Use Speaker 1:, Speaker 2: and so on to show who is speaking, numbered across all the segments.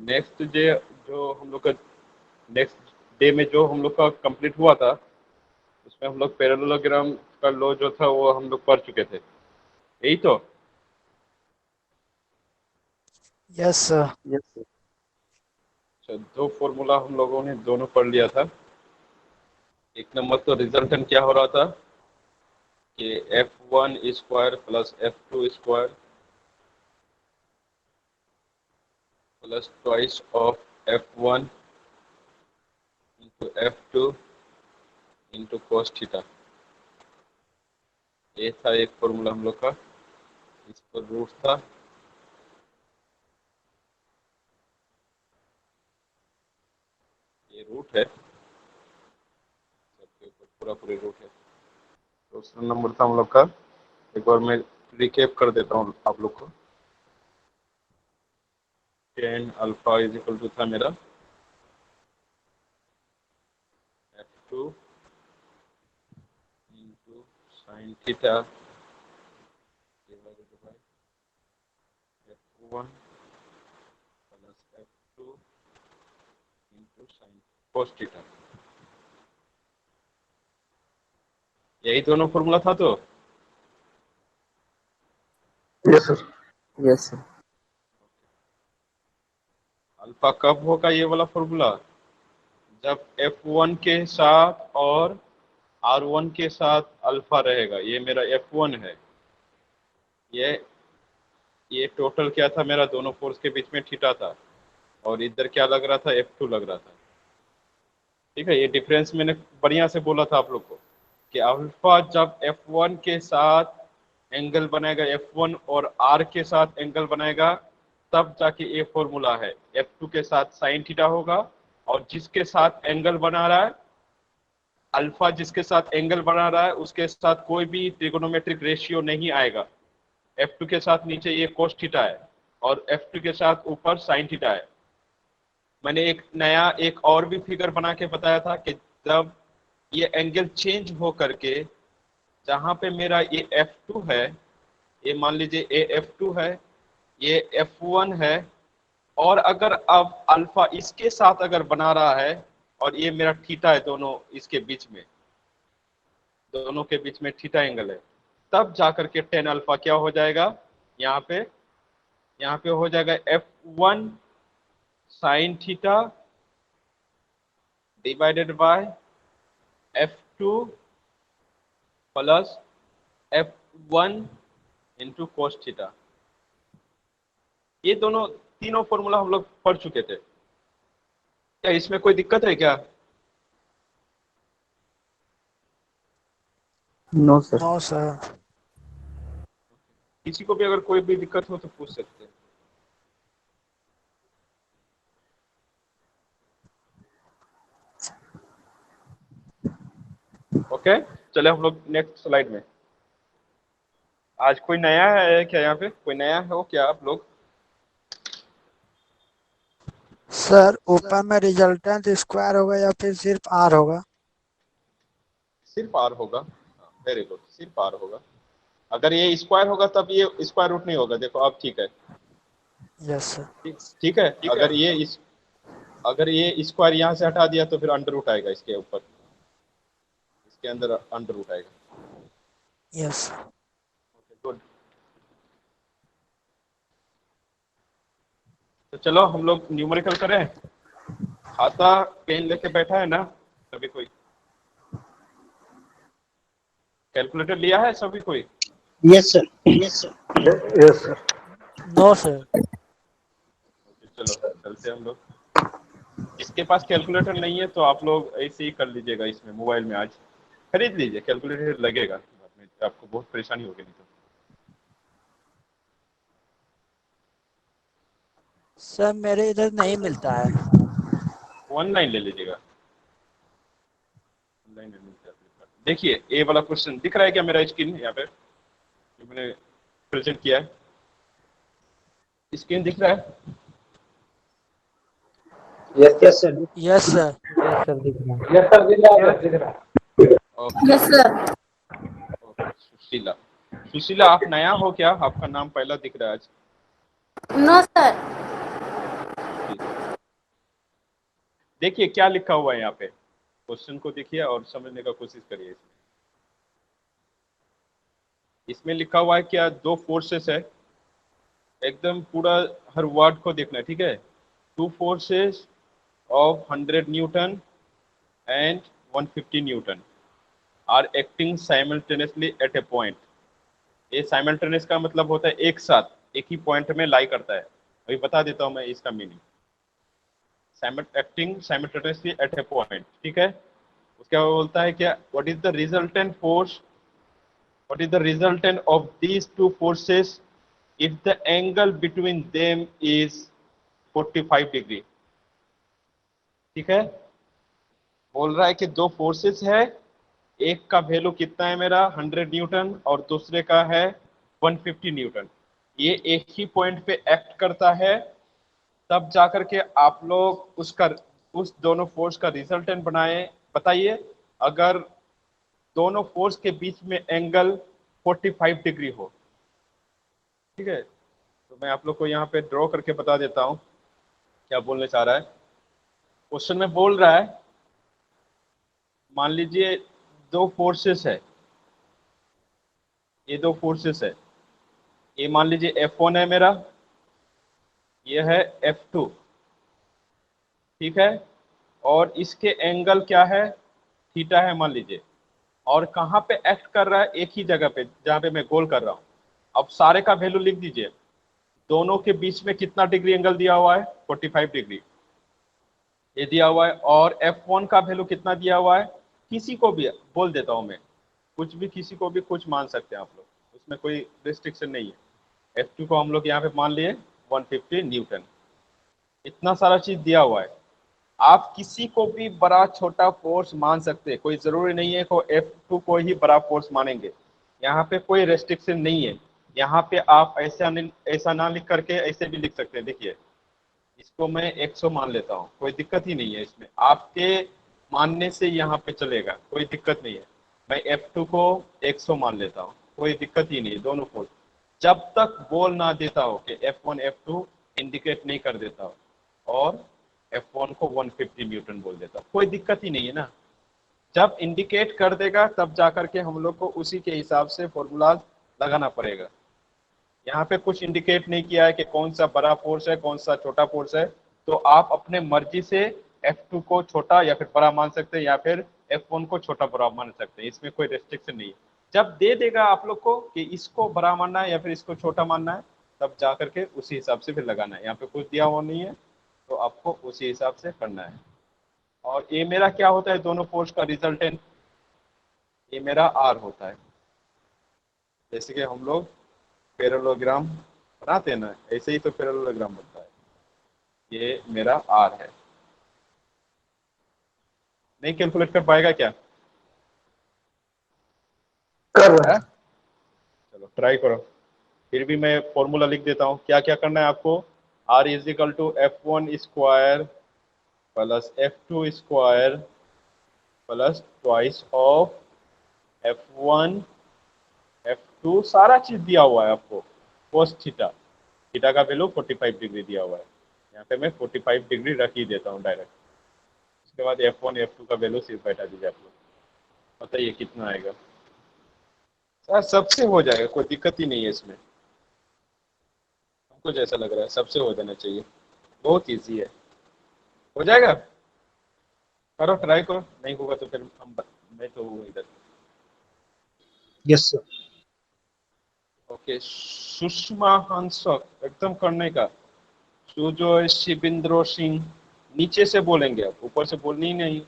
Speaker 1: Next day जो हम लोग का नेक्स्ट डे में जो हम लोग का कंप्लीट हुआ था, उसमें हम लोग पैरेललोग्राम का लॉ जो था वो हम लोग पढ़ चुके थे, यही तो।
Speaker 2: Yes sir.
Speaker 1: अच्छा, दो फॉर्मूला हम लोगों ने दोनों पढ़ लिया था। एक नंबर तो रिजल्टेंट क्या हो रहा था कि F1 square plus F2 square plus twice of F1 into F2 into cos theta. ये था एक फॉर्मूला हम लोग का, इस पर रूट था। ये रूट है, सबके ऊपर पूरा पूरी रूट है। दूसरा नंबर था हम लोग का, एक बार मैं रिकेप कर देता हूँ आप लोग को। Tan alpha is equal to था मेरा F2 into sine theta divided by F1 plus F2 into sine cos theta. यही दोनों फॉर्मूला था तो।
Speaker 3: Yes sir.
Speaker 4: Yes sir.
Speaker 1: Alpha कब होगा ये वाला फॉर्मूला? जब F1 के साथ और R1 के साथ अल्फा रहेगा। ये मेरा F1 है, ये ये टोटल क्या था मेरा, दोनों फोर्स के बीच में थीटा था, और इधर क्या लग रहा था, F2 लग रहा था। ठीक है, ये डिफरेंस मैंने बढ़िया से बोला था आप लोग को कि अल्फा जब F1 के साथ एंगल बनाएगा, F1 और R के साथ एंगल बनाएगा, तब जाके ये फॉर्मूला है। F2 के साथ साइन थीटा होगा, और जिसके साथ एंगल बना रहा है, अल्फा जिसके साथ एंगल बना रहा है, उसके साथ कोई भी ट्रिगोनोमेट्रिक रेशियो नहीं आएगा। F2 के साथ नीचे ये cos थीटा है, और F2 के साथ ऊपर साइन थीटा है। मैंने एक नया एक और भी फिगर बना के बताया था कि जब ये एंगल चेंज हो करके, जहां पे मेरा ये F2 है, ये मान लीजिए ये F2 है, ये F1 है, और अगर अब अल्फा इसके साथ अगर बना रहा है, और ये मेरा थीटा है, दोनों इसके बीच में, दोनों के बीच में थीटा एंगल है, तब जाकर के टेन अल्फा क्या हो जाएगा, यहाँ पे हो जाएगा F1 sign theta divided bye F2 plus F1 into cos theta. ये दोनों तीनों फॉर्मूला हम लोग पढ़ चुके थे। क्या इसमें कोई दिक्कत है क्या?
Speaker 4: No sir.
Speaker 2: No sir.
Speaker 1: किसी को भी अगर कोई भी दिक्कत हो तो पूछ सकते हैं। ओके, चले हम लोग नेक्स्ट स्लाइड में। आज कोई नया है क्या? यहाँ पे कोई नया हो क्या आप लोग?
Speaker 2: सर ऊपर में रिजल्टेंट स्क्वायर होगा या फिर सिर्फ आर होगा?
Speaker 1: सिर्फ आर होगा। वेरी गुड, सिर्फ आर होगा। अगर ये स्क्वायर होगा तब ये स्क्वायर रूट नहीं होगा। देखो अब ठीक है।
Speaker 2: Yes sir.
Speaker 1: ठीक है, अगर ये स्क्वायर यहाँ से हटा दिया तो फिर अंडर रूट आएगा इसके ऊपर, इसके अंदर अंडर रूट आएगा।
Speaker 2: यस।
Speaker 1: गुड। तो चलो हम लोग न्यूमेरिकल करें। खाता पेन लेके बैठा है ना सभी कोई? कैलकुलेटर लिया है सभी कोई?
Speaker 3: Yes sir. Yes sir.
Speaker 2: No sir.
Speaker 1: चलो चलते हैं हम लोग। जिसके पास कैलकुलेटर नहीं है तो आप लोग ऐसे ही कर लीजिएगा, इसमें मोबाइल में आज खरीद लीजिए, कैलकुलेटर लगेगा बाद में, आपको बहुत परेशानी होगी नहीं तो।
Speaker 2: सर मेरे इधर नहीं मिलता है।
Speaker 1: ऑनलाइन ले लीजिएगा, ऑनलाइन ले मिलता है फ्लिपकार्ट। देखिए ये वाला क्वेश्चन दिख रहा है क्या मेरा स्क्रीन यहाँ पे जो मैंने प्रेजेंट किया है? स्क्रीन दिख रहा है?
Speaker 3: Yes sir.
Speaker 2: Yes sir.
Speaker 4: Yes sir, दिख रहा है।
Speaker 3: यस सर, दिख रहा है।
Speaker 1: Okay.
Speaker 5: Yes sir.
Speaker 1: Okay, Sushila. Sushila आप नया हो क्या? आपका नाम पहला दिख रहा है आज।
Speaker 5: No sir.
Speaker 1: देखिए क्या लिखा हुआ है यहाँ पे, क्वेश्चन को देखिए और समझने का कोशिश करिए। इसमें लिखा हुआ है क्या, दो फोर्सेस है, एकदम पूरा हर वर्ड को देखना है, ठीक है। Two forces of 100 newton and 150 newton are acting simultaneously at a point. ये साइमल्टेनियस का मतलब होता है एक साथ एक ही पॉइंट में लाई करता है। अभी बता देता हूँ मैं इसका meaning. Acting simultaneously at a point, ठीक है। उसके बाद बोलता है क्या, what is the resultant force, what is the resultant of these two forces if the angle between them is 45 degree. ठीक है, बोल रहा है कि दो फोर्सेस है, एक का वैल्यू कितना है मेरा 100 न्यूटन और दूसरे का है 150 न्यूटन। ये एक ही पॉइंट पे एक्ट करता है, तब जाकर के आप लोग उसका उस दोनों फोर्स का रिजल्टेंट बनाए। बताइए, अगर दोनों फोर्स के बीच में एंगल 45 डिग्री हो, ठीक है, तो मैं आप लोग को यहाँ पे ड्रॉ करके बता देता हूँ क्या बोलने चाह रहा है। क्वेश्चन में बोल रहा है, मान लीजिए दो फोर्सेस है, ये दो फोर्सेस है, ये मान लीजिए F1 है मेरा, ये है F2, ठीक है, और इसके एंगल क्या है, थीटा है मान लीजिए, और कहाँ पे एक्ट कर रहा है, एक ही जगह पे जहाँ पे मैं गोल कर रहा हूँ। अब सारे का वैल्यू लिख दीजिए, दोनों के बीच में कितना डिग्री एंगल दिया हुआ है, 45 डिग्री ये दिया हुआ है। और F1 का वैल्यू कितना दिया हुआ है, किसी को भी बोल देता हूं मैं, कुछ भी किसी को भी कुछ मान सकते हैं आप लोग, उसमें कोई रिस्ट्रिक्शन नहीं है। F2 को हम लोग यहाँ पे मान लिए 150 न्यूटन। इतना सारा चीज दिया हुआ है, आप किसी को भी बड़ा छोटा फोर्स मान सकते हैं, कोई जरूरी नहीं है को F2 को ही बड़ा फोर्स मानेंगे। यहाँ पे कोई रेस्ट्रिक्शन नहीं है। यहाँ पे आप ऐसा ना लिख करके ऐसे भी लिख सकते हैं। देखिए, इसको मैं 100 मान लेता हूँ, कोई दिक्कत ही नहीं है इसमें, आपके मानने से यहाँ पे चलेगा, कोई दिक्कत नहीं है। मैं F2 को 100 मान लेता हूँ, कोई दिक्कत ही नहीं है। दोनों फोर्स जब तक बोल ना देता हो कि F1 F2 इंडिकेट नहीं कर देता हो, और F1 को 150 न्यूटन बोल देता हो, कोई दिक्कत ही नहीं है ना। जब इंडिकेट कर देगा तब जाकर के हम लोग को उसी के हिसाब से फॉर्मूला लगाना पड़ेगा। यहाँ पे कुछ इंडिकेट नहीं किया है कि कौन सा बड़ा फोर्स है कौन सा छोटा फोर्स है, तो आप अपने मर्जी से F2 को छोटा या फिर बड़ा मान सकते हैं, या फिर F1 को छोटा बड़ा मान सकते हैं, इसमें कोई रेस्ट्रिक्शन नहीं है। जब दे देगा आप लोग को कि इसको बड़ा मानना है या फिर इसको छोटा मानना है, तब जा करके उसी हिसाब से फिर लगाना है। यहाँ पे कुछ दिया हुआ नहीं है, तो आपको उसी हिसाब से करना है। और ये मेरा क्या होता है, दोनों फोर्स का रिजल्टेंट, ये मेरा R होता है। जैसे कि हम लोग पैरेललोग्राम बनाते हैं ना, ऐसे ही तो पैरेललोग्राम बनता है। ये मेरा R है। नहीं कैलकुलेट कर पाएगा क्या?
Speaker 3: कर रहे हैं।
Speaker 1: चलो ट्राई करो। फिर भी मैं फॉर्मूला लिख देता हूँ, क्या क्या करना है आपको। R is equal to F1 square plus F2 square plus twice of F1 F2, सारा चीज दिया हुआ है आपको। कोस थीटा, थीटा का वैल्यू 45 डिग्री दिया हुआ है, यहाँ पे मैं 45 डिग्री रख ही देता हूँ डायरेक्ट। उसके बाद F1 F2 का वैल्यू सिर्फ बैठा दीजिए आप लोग, बताइए कितना आएगा। सर सबसे हो जाएगा, कोई दिक्कत ही नहीं है इसमें, हमको जैसा लग रहा है सबसे हो जाना चाहिए, बहुत ईजी है, हो जाएगा। करो ट्राई करो, नहीं होगा तो फिर मैं तो हूँ इधर।
Speaker 3: Yes sir.
Speaker 1: ओके, सुषमा हंसक एकदम करने का। सुजोय शिवेंद्र सिंह, नीचे से बोलेंगे आप, ऊपर से बोलनी ही नहीं।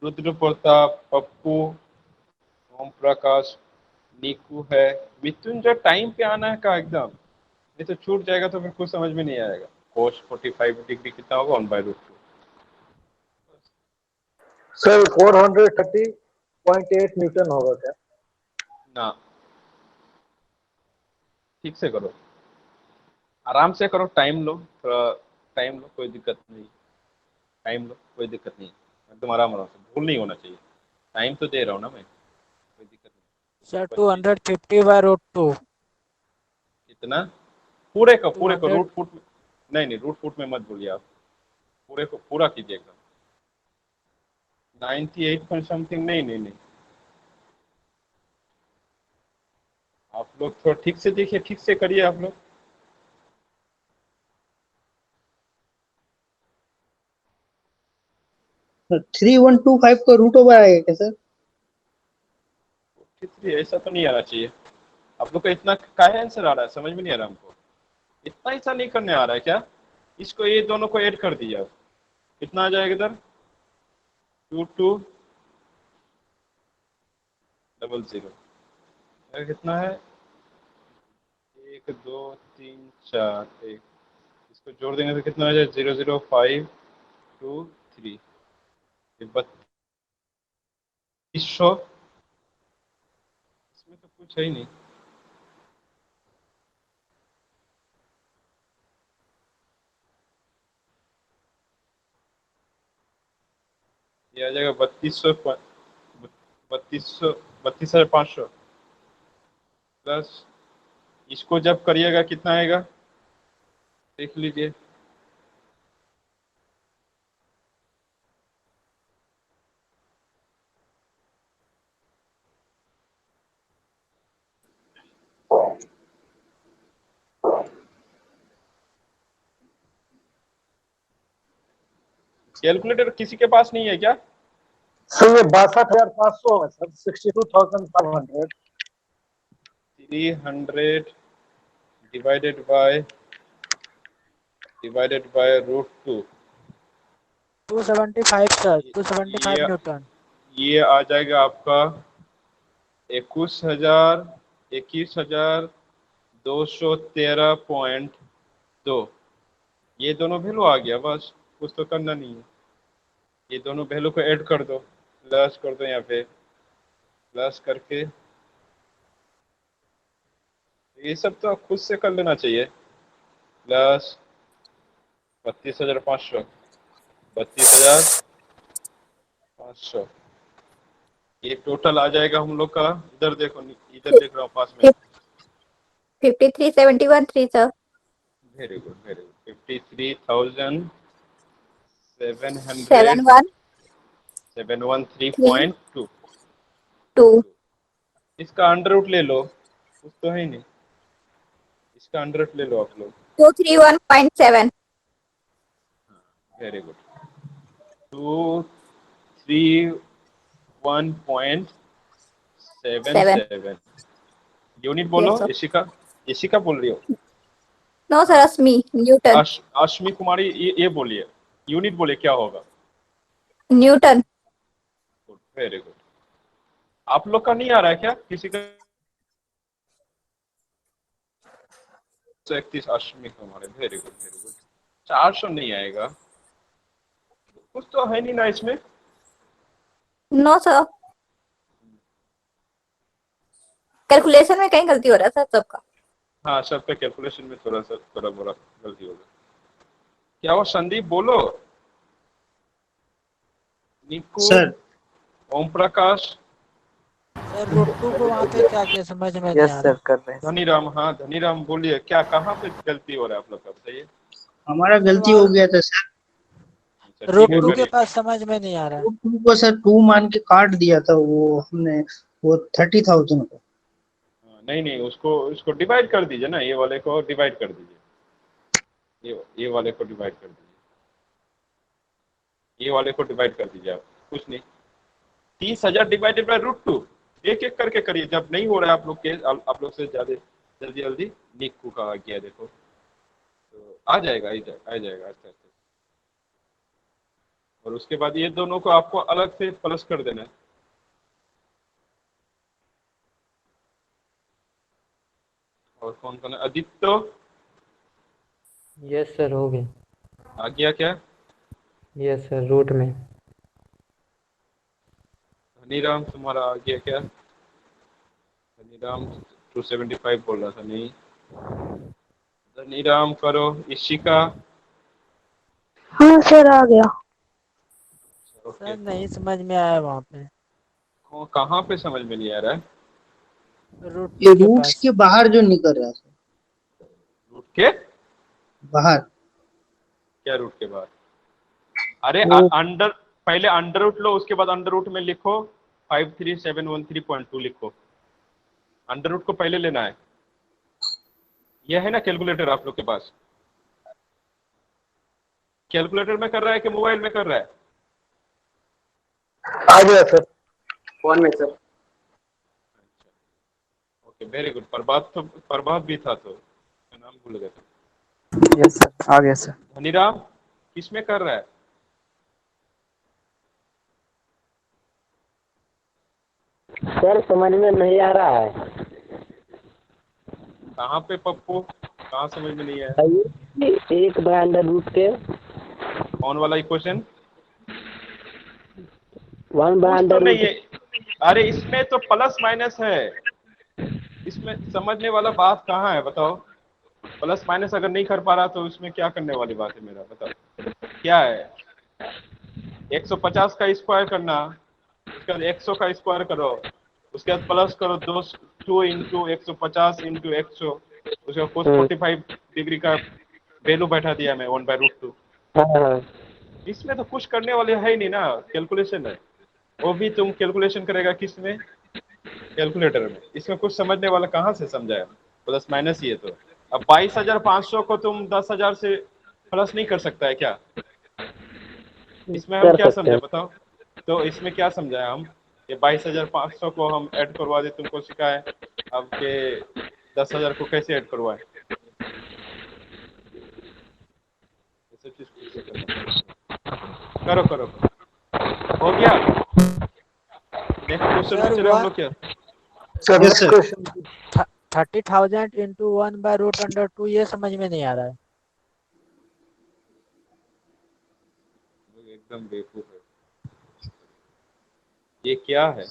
Speaker 1: रुद्र प्रताप, पप्पू, ओम प्रकाश, नीकू है, मृत्युंजय। टाइम पे आना है का एकदम, नहीं तो छूट जाएगा तो फिर कुछ समझ में नहीं आएगा। कोस 45 डिग्री कितना होगा 1/√2।
Speaker 3: सर 430.8 न्यूटन होगा क्या?
Speaker 1: ना, ठीक से करो, आराम से करो, टाइम लो, थोड़ा टाइम लो, कोई दिक्कत नहीं। टाइम लो, कोई दिक्कत नहीं, एकदम आराम आराम से, भूल नहीं होना चाहिए। टाइम तो दे रहा हूँ ना मैं, कोई दिक्कत नहीं।
Speaker 2: सर
Speaker 1: बच्चे
Speaker 2: 250/√2।
Speaker 1: कितना, पूरे का
Speaker 2: टू
Speaker 1: पूरे का
Speaker 2: हंड्रेड
Speaker 1: रूट फुट में, नहीं नहीं रूट फुट में मत बोलिए आप, पूरे को पूरा कीजिए एकदम। 98 पॉइंट समथिंग, नहीं नहीं नहीं, आप लोग थोड़ा ठीक से देखिए, ठीक से करिए आप लोग।
Speaker 3: सर 3125 का रूट ओवर आएगा क्या सर?
Speaker 1: ठीक है, ऐसा तो नहीं आना चाहिए। आप लोग का इतना काहे आंसर आ रहा है, समझ में नहीं आ रहा हमको। इतना ऐसा नहीं करने आ रहा है क्या? इसको, ये दोनों को ऐड कर दीजिए आप। कितना आ जाएगा इधर? 2200। कितना है? 1 2 3 4, एक, इसको जोड़ देंगे तो कितना आ जाए? 00523। 3200। इसमें तो कुछ है ही नहीं। ये आ जाएगा 3200, 3200, 32,500 प्लस, इसको जब करिएगा कितना आएगा देख लीजिए। कैलकुलेटर किसी के पास नहीं है क्या?
Speaker 3: सर ये 62,500 है सर, 62,500।
Speaker 1: 300 divided by √2।
Speaker 2: 275 सर, 275
Speaker 1: ये
Speaker 2: न्यूटन।
Speaker 1: ये आ जाएगा आपका 21,213.2। ये दोनों वैल्यू आ गया, बस कुछ तो करना नहीं है। ये दोनों वैल्यू को ऐड कर दो, प्लस कर दो, यहाँ पे प्लस करके, ये सब तो खुद से कर लेना चाहिए। प्लस 32,500, 32,500, ये टोटल आ जाएगा हम लोग का। इधर देखो, इधर देख रहा हूँ पास में।
Speaker 5: 53,713 sir.
Speaker 1: Very good, very good. 53,700,
Speaker 5: 71
Speaker 1: 713.2।
Speaker 5: 2
Speaker 1: इसका अंडर रूट ले लो, कुछ तो है ही नहीं। इसका अंडर रूट ले लो आप लोग।
Speaker 5: 231.7.
Speaker 1: Very good. 231.77 यूनिट बोलो।
Speaker 5: Yes sir.
Speaker 1: इशिका, इशिका बोल रही हो?
Speaker 5: No sir, Asmi Newton.
Speaker 1: Ashmi कुमारी, ये बोलिए, यूनिट बोले क्या होगा?
Speaker 5: Newton.
Speaker 1: Good, very good. आप लोग का नहीं आ रहा है क्या किसी का? 131 अश्मी कुमारी, वेरी गुड, वेरी गुड। 400 नहीं आएगा, कुछ तो है नहीं ना इसमें।
Speaker 5: No sir. कैलकुलेशन में कहीं गलती हो रहा है सर सबका।
Speaker 1: हाँ, सबका कैलकुलेशन में थोड़ा बड़ा गलती होगा। क्या हो संदीप, बोलो। निकू,
Speaker 3: सर
Speaker 1: ओम प्रकाश,
Speaker 2: सर √2 को वहाँ पे क्या क्या समझ में नहीं
Speaker 4: यस
Speaker 2: आ
Speaker 4: सर,
Speaker 2: रहा।
Speaker 4: कर रहे हैं।
Speaker 1: धनीराम, हाँ धनीराम बोलिए, क्या कहाँ पे गलती हो रहा है आप लोग का, बताइए।
Speaker 3: हमारा गलती हो गया था सर।
Speaker 1: अच्छा ठीक है,
Speaker 2: √2 के
Speaker 1: करिए।
Speaker 2: पास समझ में नहीं आ रहा।
Speaker 3: रूट टू को सर 2 मान के काट दिया था वो हमने, वो 30,000 को।
Speaker 1: नहीं नहीं, उसको डिवाइड कर दीजिए ना, ये वाले को डिवाइड कर दीजिए। ये वाले को डिवाइड कर दीजिए, ये वाले को डिवाइड कर दीजिए आप, कुछ नहीं। 30,000 डिवाइडेड बाय √2। एक एक करके करिए, जब नहीं हो रहा है आप लोग के, आप लोग से ज्यादा जल्दी जल्दी। निक्कू का आ गया देखो, तो आ जाएगा, आ जाएगा आस्ते आस्ते। और उसके बाद ये दोनों को आपको अलग से प्लस कर देना है। और कौन कौन है? आदित्य
Speaker 4: यस सर, हो गए।
Speaker 1: आ गया क्या?
Speaker 4: यस सर, रूट में।
Speaker 1: धनीराम तुम्हारा आ गया क्या? धनीराम 275 बोल रहा था, नहीं। धनीराम करो। इशिका,
Speaker 5: हाँ सर आ गया।
Speaker 1: ओके।
Speaker 2: सर नहीं समझ में आया वहाँ पे।
Speaker 1: कहाँ पे समझ में नहीं आ रहा है?
Speaker 3: ये
Speaker 2: √2 के
Speaker 3: रूट्स
Speaker 2: पास।
Speaker 3: के बाहर जो निकल रहा है सर,
Speaker 1: रूट के
Speaker 3: बाहर।
Speaker 1: क्या? रूट के बाद अरे
Speaker 3: वो
Speaker 1: अंडर, पहले अंडर रूट लो, उसके बाद अंडर रूट में लिखो 53713.2 लिखो। अंडर रूट को पहले लेना है। यह है ना कैलकुलेटर आप लोग के पास? कैलकुलेटर में कर रहा है कि मोबाइल में कर रहा है?
Speaker 3: आ गया सर, फोन में sir.
Speaker 1: Okay, very good. Prabhat तो, प्रभात भी था तो मैं नाम भूल गया था।
Speaker 2: यस सर, आ गया सर।
Speaker 1: धनीराम किस में कर रहा है?
Speaker 6: सर समझ में नहीं आ रहा है।
Speaker 1: कहाँ पे पप्पू, कहाँ समझ में नहीं आया?
Speaker 6: भाई एक बाय अंडर रूट के
Speaker 1: कौन वाला इक्वेशन?
Speaker 6: 1 बाय
Speaker 1: कुछ तो
Speaker 6: अंडर
Speaker 1: नहीं
Speaker 6: रूट।
Speaker 1: है। अरे इसमें तो प्लस माइनस है। इसमें समझने वाला बात कहाँ है बताओ? प्लस माइनस अगर नहीं कर पा रहा तो इसमें क्या करने वाली बात है? मेरा बताओ क्या है? 150 का स्क्वायर करना, उसके बाद 100 का स्क्वायर करो, उसके बाद प्लस करो 2 इंटू 150 इंटू 100, उसके बाद cos 45 डिग्री का वैल्यू बैठा दिया मैं 1/√2।
Speaker 6: हाँ
Speaker 1: इसमें तो कुछ करने वाले है ही नहीं ना, कैलकुलेशन है। वो भी तुम कैलकुलेशन करेगा किस में? कैलकुलेटर में। इसमें कुछ समझने वाला कहाँ से समझाया? प्लस माइनस ही है तो। अब 22,500 को तुम 10,000 से प्लस नहीं कर सकता है क्या? इसमें हम
Speaker 6: कर
Speaker 1: क्या
Speaker 6: सकते
Speaker 1: समझे
Speaker 6: हैं।
Speaker 1: बताओ? तो इसमें क्या समझाया हम? ये 22,500 को हम ऐड करवा दे, तुमको सिखाए। अब के 10,000 को कैसे ऐड करवाए? ये सब चीज खुद से करना। करो करो करो। हो गया? नेक्स्ट क्वेश्चन में
Speaker 2: सर
Speaker 1: चले हम लोग क्या?
Speaker 3: Sir
Speaker 2: yes
Speaker 3: next
Speaker 2: sir.
Speaker 3: Question.
Speaker 2: 30,000 into 1/√2, ये समझ में नहीं आ रहा है।
Speaker 1: एकदम बेवकूफ है। ये क्या है?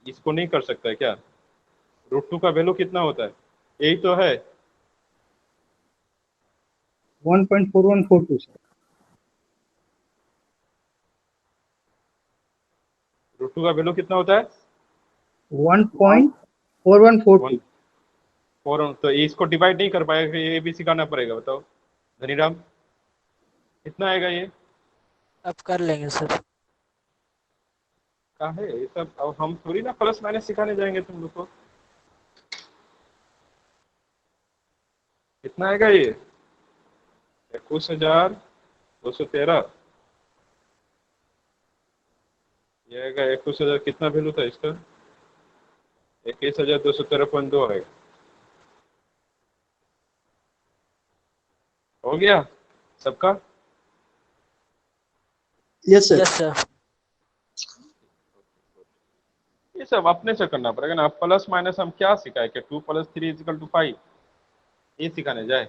Speaker 1: इसको नहीं कर सकता है क्या? √2 का वैल्यू कितना होता है? यही तो है।
Speaker 3: 1.4142 सर।
Speaker 1: √2 का वैल्यू कितना होता है?
Speaker 3: 1.4142।
Speaker 1: 4। तो इसको डिवाइड नहीं कर पाएगा, ये भी सिखाना पड़ेगा। बताओ धनीराम कितना आएगा ये?
Speaker 2: अब कर लेंगे सर।
Speaker 1: क्या है ये सब? अब हम थोड़ी ना प्लस माइनस सिखाने जाएंगे तुम लोग को। कितना आएगा ये? 21,213। ये आएगा 21,000। कितना वैल्यू था इसका? 21,213.2 आएगा। हो गया सबका?
Speaker 3: Yes sir.
Speaker 2: Yes sir.
Speaker 1: ये सब अपने से करना पड़ेगा ना। प्लस माइनस हम क्या सिखाए कि 2 + 3 = 5? ये सिखाने जाए?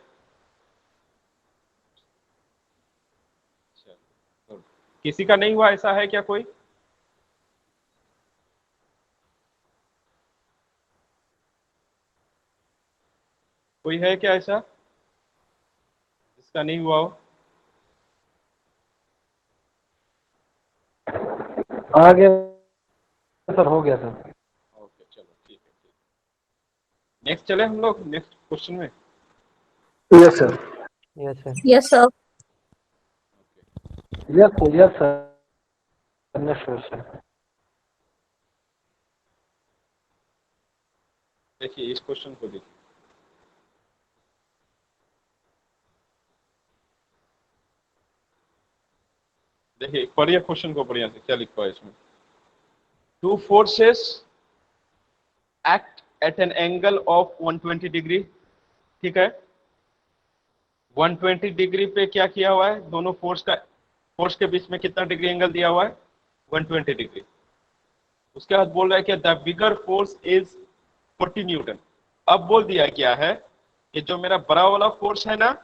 Speaker 1: अच्छा, किसी का नहीं हुआ ऐसा है क्या कोई? कोई है क्या ऐसा जिसका नहीं हुआ हो?
Speaker 4: आ गया सर, हो गया सर।
Speaker 1: ओके चलो ठीक है, ठीक। नेक्स्ट चले हम लोग नेक्स्ट क्वेश्चन में।
Speaker 3: Yes sir.
Speaker 4: Yes sir.
Speaker 5: Yes sir.
Speaker 4: Yes sir, next question.
Speaker 1: देखिए इस क्वेश्चन को देखिए। देखिए पढ़िए क्वेश्चन को बढ़िया से, क्या लिखा है इसमें। 2 forces act at an angle of 120 degree. ठीक है, 120 डिग्री पे क्या किया हुआ है? दोनों फोर्स के बीच में कितना डिग्री एंगल दिया हुआ है? 120 डिग्री। उसके बाद बोल रहा है कि the bigger force is 40 Newton. अब बोल दिया क्या है कि जो मेरा बड़ा वाला फोर्स है ना,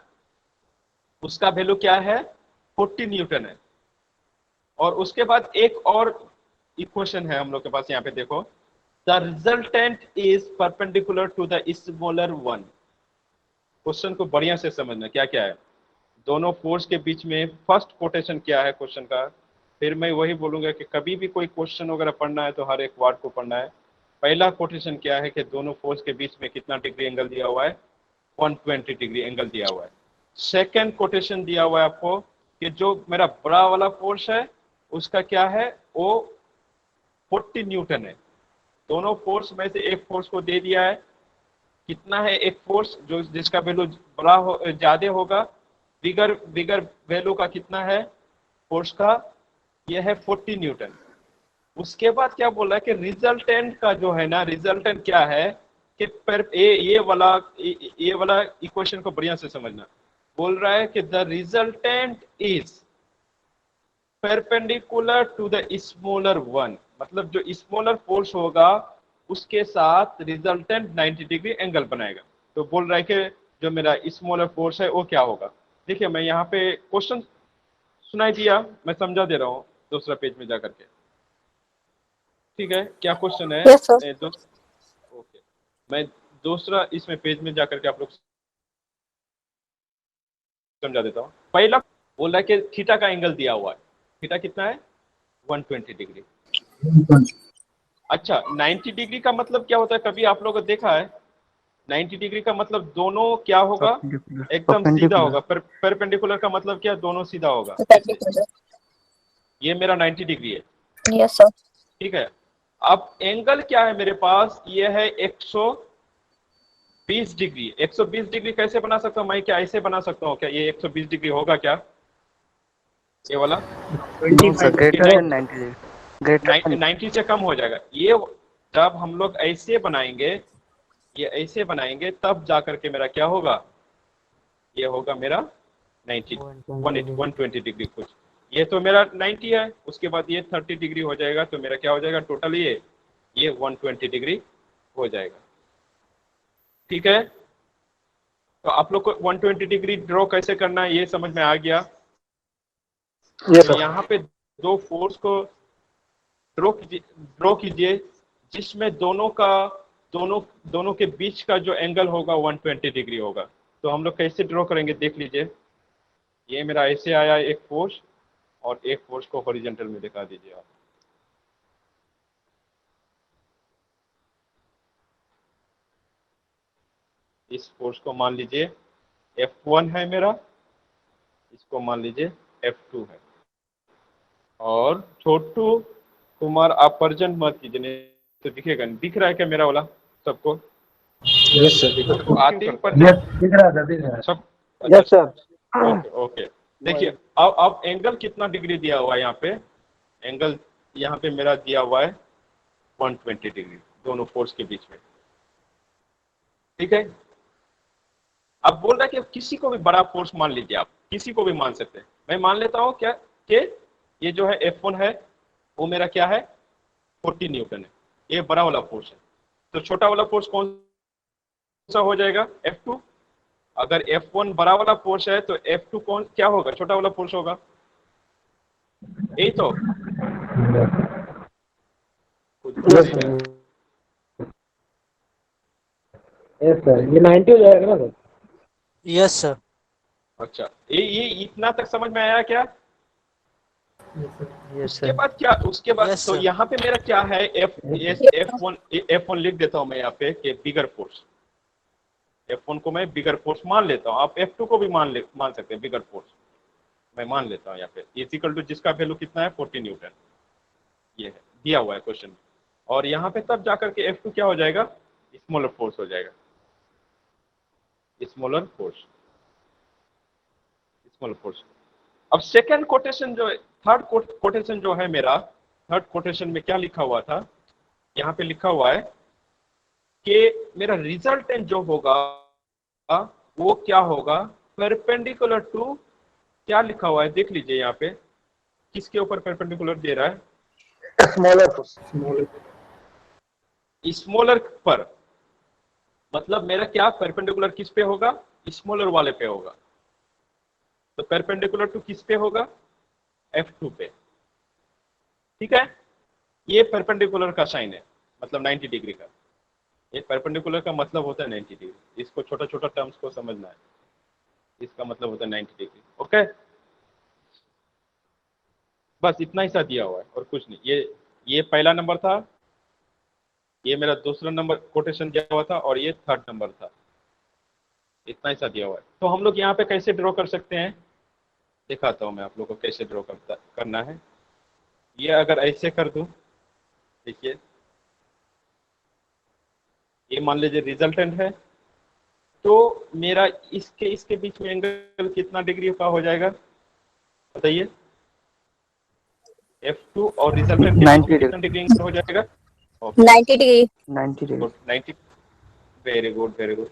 Speaker 1: उसका वैल्यू क्या है? 40 न्यूटन है। और उसके बाद एक और इक्वेशन है हम लोग के पास, यहाँ पे देखो। The resultant is perpendicular to the smaller one. Question को बढ़िया से समझना क्या क्या है। दोनों फोर्स के बीच में फर्स्ट कोटेशन क्या है क्वेश्चन का? फिर मैं वही बोलूंगा कि कभी भी कोई क्वेश्चन वगैरह पढ़ना है तो हर एक वर्ड को पढ़ना है। पहला कोटेशन क्या है कि दोनों फोर्स के बीच में कितना डिग्री एंगल दिया हुआ है? 120 डिग्री एंगल दिया हुआ है। सेकेंड कोटेशन दिया हुआ है आपको कि जो मेरा बड़ा वाला फोर्स है उसका क्या है, वो 40 न्यूटन है। दोनों फोर्स में से एक फोर्स को दे दिया है, कितना है एक फोर्स जो जिसका वैल्यू बड़ा हो ज्यादा होगा, बिगर बिगर वैल्यू का कितना है फोर्स का, ये है 40 न्यूटन। उसके बाद क्या बोल रहा है कि रिजल्टेंट का जो है ना, रिजल्टेंट क्या है कि पर ये वाला इक्वेशन को बढ़िया से समझना। बोल रहा है कि the resultant is perpendicular to the smaller one, मतलब जो स्मॉलर फोर्स होगा उसके साथ रिजल्टेंट 90 डिग्री एंगल बनाएगा। तो बोल रहा है कि जो मेरा स्मॉलर फोर्स है वो क्या होगा। देखिए मैं यहाँ पे क्वेश्चन सुनाई दिया, मैं समझा दे रहा हूँ दूसरा पेज में जाकर के। ठीक है, क्या क्वेश्चन है?
Speaker 5: Yes sir.
Speaker 1: ओके, मैं दूसरा इसमें पेज में जाकर के आप लोग समझा देता हूँ। पहला बोल रहा है कि थीटा का एंगल दिया हुआ है, थीटा कितना है 120 डिग्री। अच्छा 90 डिग्री का मतलब क्या होता है, कभी आप लोगों ने देखा है? 90 डिग्री का मतलब दोनों क्या होगा, एकदम सीधा होगा। परपेंडिकुलर का मतलब क्या, दोनों सीधा होगा ऐसे। ये मेरा 90 डिग्री है,
Speaker 5: यस सर।
Speaker 1: ठीक है। अब एंगल क्या है मेरे पास, ये है 120 डिग्री। 120 डिग्री कैसे बना सकता हूँ मैं, क्या ऐसे बना सकता हूँ क्या? ये 120 डिग्री होगा क्या ये वाला? 90 से कम हो जाएगा ये। जब हम लोग ऐसे बनाएंगे, ये ऐसे बनाएंगे, तब जाकर के मेरा क्या होगा, ये होगा मेरा 90 120 डिग्री कुछ। ये तो मेरा 90 है, उसके बाद ये 30 डिग्री हो जाएगा, तो मेरा क्या हो जाएगा टोटल, ये 120 डिग्री हो जाएगा। ठीक है, तो आप लोग को 120 डिग्री ड्रॉ कैसे करना है ये समझ में आ गया। तो यहाँ पे दो फोर्स को ड्रॉ कीजिए जिसमें दोनों के बीच का जो एंगल होगा 120 डिग्री होगा। तो हम लोग कैसे ड्रॉ करेंगे देख लीजिए। ये मेरा ऐसे आया एक फोर्स, और एक फोर्स को हॉरिजॉन्टल में दिखा दीजिए आप। इस फोर्स को मान लीजिए F1 है मेरा, इसको मान लीजिए F2 है। और छोटू कुमार आप प्रजेंट मत कीजिए, नहीं तो दिखेगा नहीं। दिख रहा है क्या मेरा वाला सबको?
Speaker 4: Yes sir.
Speaker 1: सबको आते ही
Speaker 4: यस दिख रहा था, दिख रहा है।
Speaker 1: सब?
Speaker 6: Yes sir.
Speaker 1: Okay okay. देखिए अब एंगल कितना डिग्री दिया हुआ है यहाँ पे, एंगल यहाँ पे मेरा दिया हुआ है 120 डिग्री दोनों फोर्स के बीच में। ठीक है, अब बोल रहा है कि किसी को भी बड़ा फोर्स मान लीजिए, आप किसी को भी मान सकते हैं। मैं मान लेता हूँ क्या कि ये जो है F1 है वो मेरा क्या है 40 न्यूटन है, ये बड़ा वाला फोर्स है। तो छोटा वाला फोर्स कौन सा हो जाएगा, F2। अगर F1 बड़ा वाला फोर्स है तो F2 कौन क्या होगा, छोटा वाला फोर्स होगा। यही तो
Speaker 6: यस सर, ये 90 हो जाएगा ना सर?
Speaker 2: Yes sir.
Speaker 1: अच्छा, ये इतना तक समझ में आया क्या? उसके बाद क्या, उसके बाद
Speaker 2: Yes,
Speaker 1: तो
Speaker 2: sir.
Speaker 1: यहाँ पे मेरा क्या है F1 लिख देता हूँ मैं यहाँ पे कि बिगर फोर्स। F1 को मैं बिगर फोर्स मान लेता हूँ, आप F2 को भी मान सकते हैं बिगर फोर्स। मैं मान लेता हूँ यहाँ पे इक्वल टू जिसका वैल्यू कितना है 40 न्यूटन, ये है दिया हुआ है क्वेश्चन में। और यहाँ पे तब जाकर के F2 क्या हो जाएगा, स्मॉलर फोर्स हो जाएगा, स्मॉलर फोर्स, स्मॉलर फोर्स। अब सेकेंड कोटेशन जो है, थर्ड कोटेशन जो है मेरा, थर्ड कोटेशन में क्या लिखा हुआ था, यहाँ पे लिखा हुआ है कि मेरा रिजल्टेंट जो होगा वो क्या होगा, परपेंडिकुलर टू, क्या लिखा हुआ है देख लीजिए यहाँ पे, किसके ऊपर परपेंडिकुलर दे रहा है,
Speaker 6: स्मॉलर फोर्स।
Speaker 1: स्मॉलर पर। मतलब मेरा क्या परपेंडिकुलर किस पे होगा, स्मॉलर वाले पे होगा। तो परपेंडिकुलर टू किस पे होगा, F2 पे। ठीक है, ये परपेंडिकुलर का साइन है, मतलब 90 डिग्री का। ये परपेंडिकुलर का मतलब होता है 90 डिग्री। इसको छोटा छोटा टर्म्स को समझना है, इसका मतलब होता है 90 डिग्री। ओके, बस इतना ही सा दिया हुआ है और कुछ नहीं। ये पहला नंबर था, ये मेरा दूसरा नंबर कोटेशन दिया हुआ था, और ये थर्ड नंबर था। इतना ही सा दिया हुआ है। तो हम लोग यहाँ पे कैसे ड्रॉ कर सकते हैं, दिखाता हूँ मैं आप लोग को कैसे ड्रॉ करना है। ये अगर ऐसे कर दूं, देखिए ये मान लीजिए रिजल्टेंट है, तो मेरा इसके इसके बीच में एंगल कितना डिग्री का हो जाएगा बताइए। F2 और रिजल्टेंट के बीच में
Speaker 4: 90
Speaker 1: कितना
Speaker 4: डिग्री।
Speaker 1: डिग्री एंगल हो जाएगा? Okay
Speaker 5: 90 degree.
Speaker 4: 90 degree.
Speaker 1: Good, 90। Very good very good.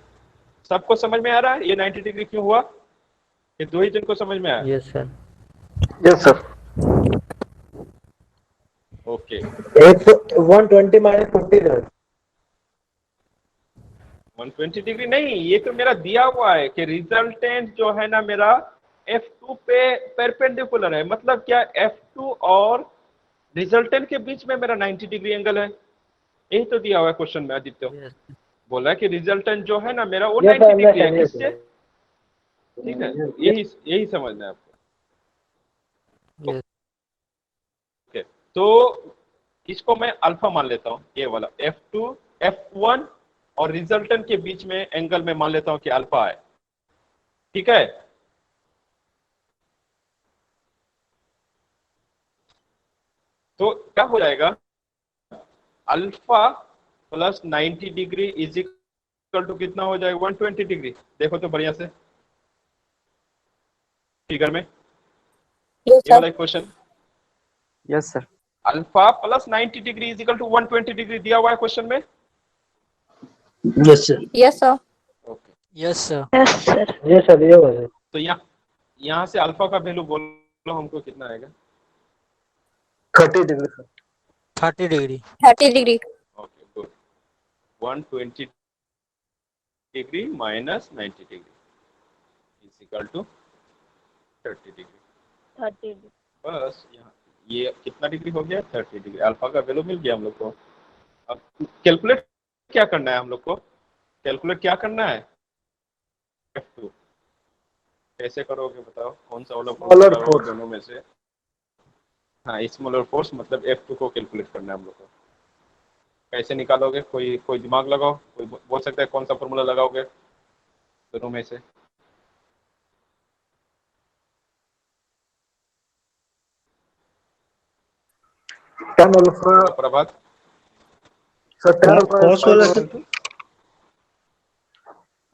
Speaker 1: सबको समझ में आ रहा है ये 90 डिग्री क्यों हुआ? ये दो ही जन को समझ में आया?
Speaker 7: Yes sir.
Speaker 4: Yes sir.
Speaker 1: Okay.
Speaker 4: एक 120 माइनस 40 सर।
Speaker 1: 120 डिग्री नहीं, ये तो मेरा दिया हुआ है कि रिजल्टेंट जो है ना मेरा F2 पे परपेंडिकुलर है। मतलब क्या, F2 और रिजल्टेंट के बीच में मेरा 90 डिग्री एंगल है। यही तो दिया हुआ है क्वेश्चन में आदित्य।
Speaker 7: यस
Speaker 1: बोला है कि रिजल्टेंट जो है ना मेरा वो
Speaker 4: यस
Speaker 1: 90
Speaker 4: सर,
Speaker 1: डिग्री है।
Speaker 4: यस
Speaker 1: किससे? ठीक है,
Speaker 4: सर।
Speaker 1: यही यही समझना है आपको।
Speaker 7: यस।
Speaker 1: ओके, तो इसको मैं अल्फा मान लेता हूँ, ये वाला F2 F1 और रिजल्टेंट के बीच में एंगल में मान लेता हूँ कि अल्फा है। ठीक है, तो क्या हो जाएगा, alpha plus 90 degree is equal to कितना हो जाएगा? 120 डिग्री। देखो तो बढ़िया से फिगर में,
Speaker 5: यस
Speaker 1: ये
Speaker 5: सर।
Speaker 1: वाला question.
Speaker 4: Yes sir.
Speaker 1: Alpha plus 90 degree is equal to 120 degree दिया हुआ है क्वेश्चन में।
Speaker 3: Yes sir.
Speaker 5: Yes sir.
Speaker 1: Okay,
Speaker 2: yes sir.
Speaker 3: Yes sir.
Speaker 4: Yes sir, ये बात है।
Speaker 1: तो यहाँ से अल्फा का वैल्यू बोलो हमको कितना आएगा?
Speaker 4: 30 degree sir.
Speaker 2: 30 degree.
Speaker 5: 30 degree.
Speaker 1: Okay good. 120 degree minus 90 degree is equal to 30 degree.
Speaker 5: 30 degree.
Speaker 1: बस यहाँ ये कितना डिग्री हो गया? 30 डिग्री। अल्फा का वैल्यू मिल गया हम लोग को। अब कैलकुलेट क्या करना है हम लोग को? कैलकुलेट क्या करना है? F2 कैसे करोगे बताओ? कौन सा वाला फोर्स
Speaker 4: स्मॉलर
Speaker 1: लगाओगे
Speaker 4: फोर्स।
Speaker 1: दोनों में से? हाँ, स्मॉलर फोर्स मतलब F2 को कैलकुलेट करना है हम लोग को। कैसे निकालोगे? कोई कोई दिमाग लगाओ, कोई बोल सकता है कौन सा फॉर्मूला लगाओगे दोनों में से?
Speaker 4: Tan alpha.
Speaker 1: बोलो प्रभात।
Speaker 4: सर 10 अल्फा
Speaker 3: कॉस वाला सर।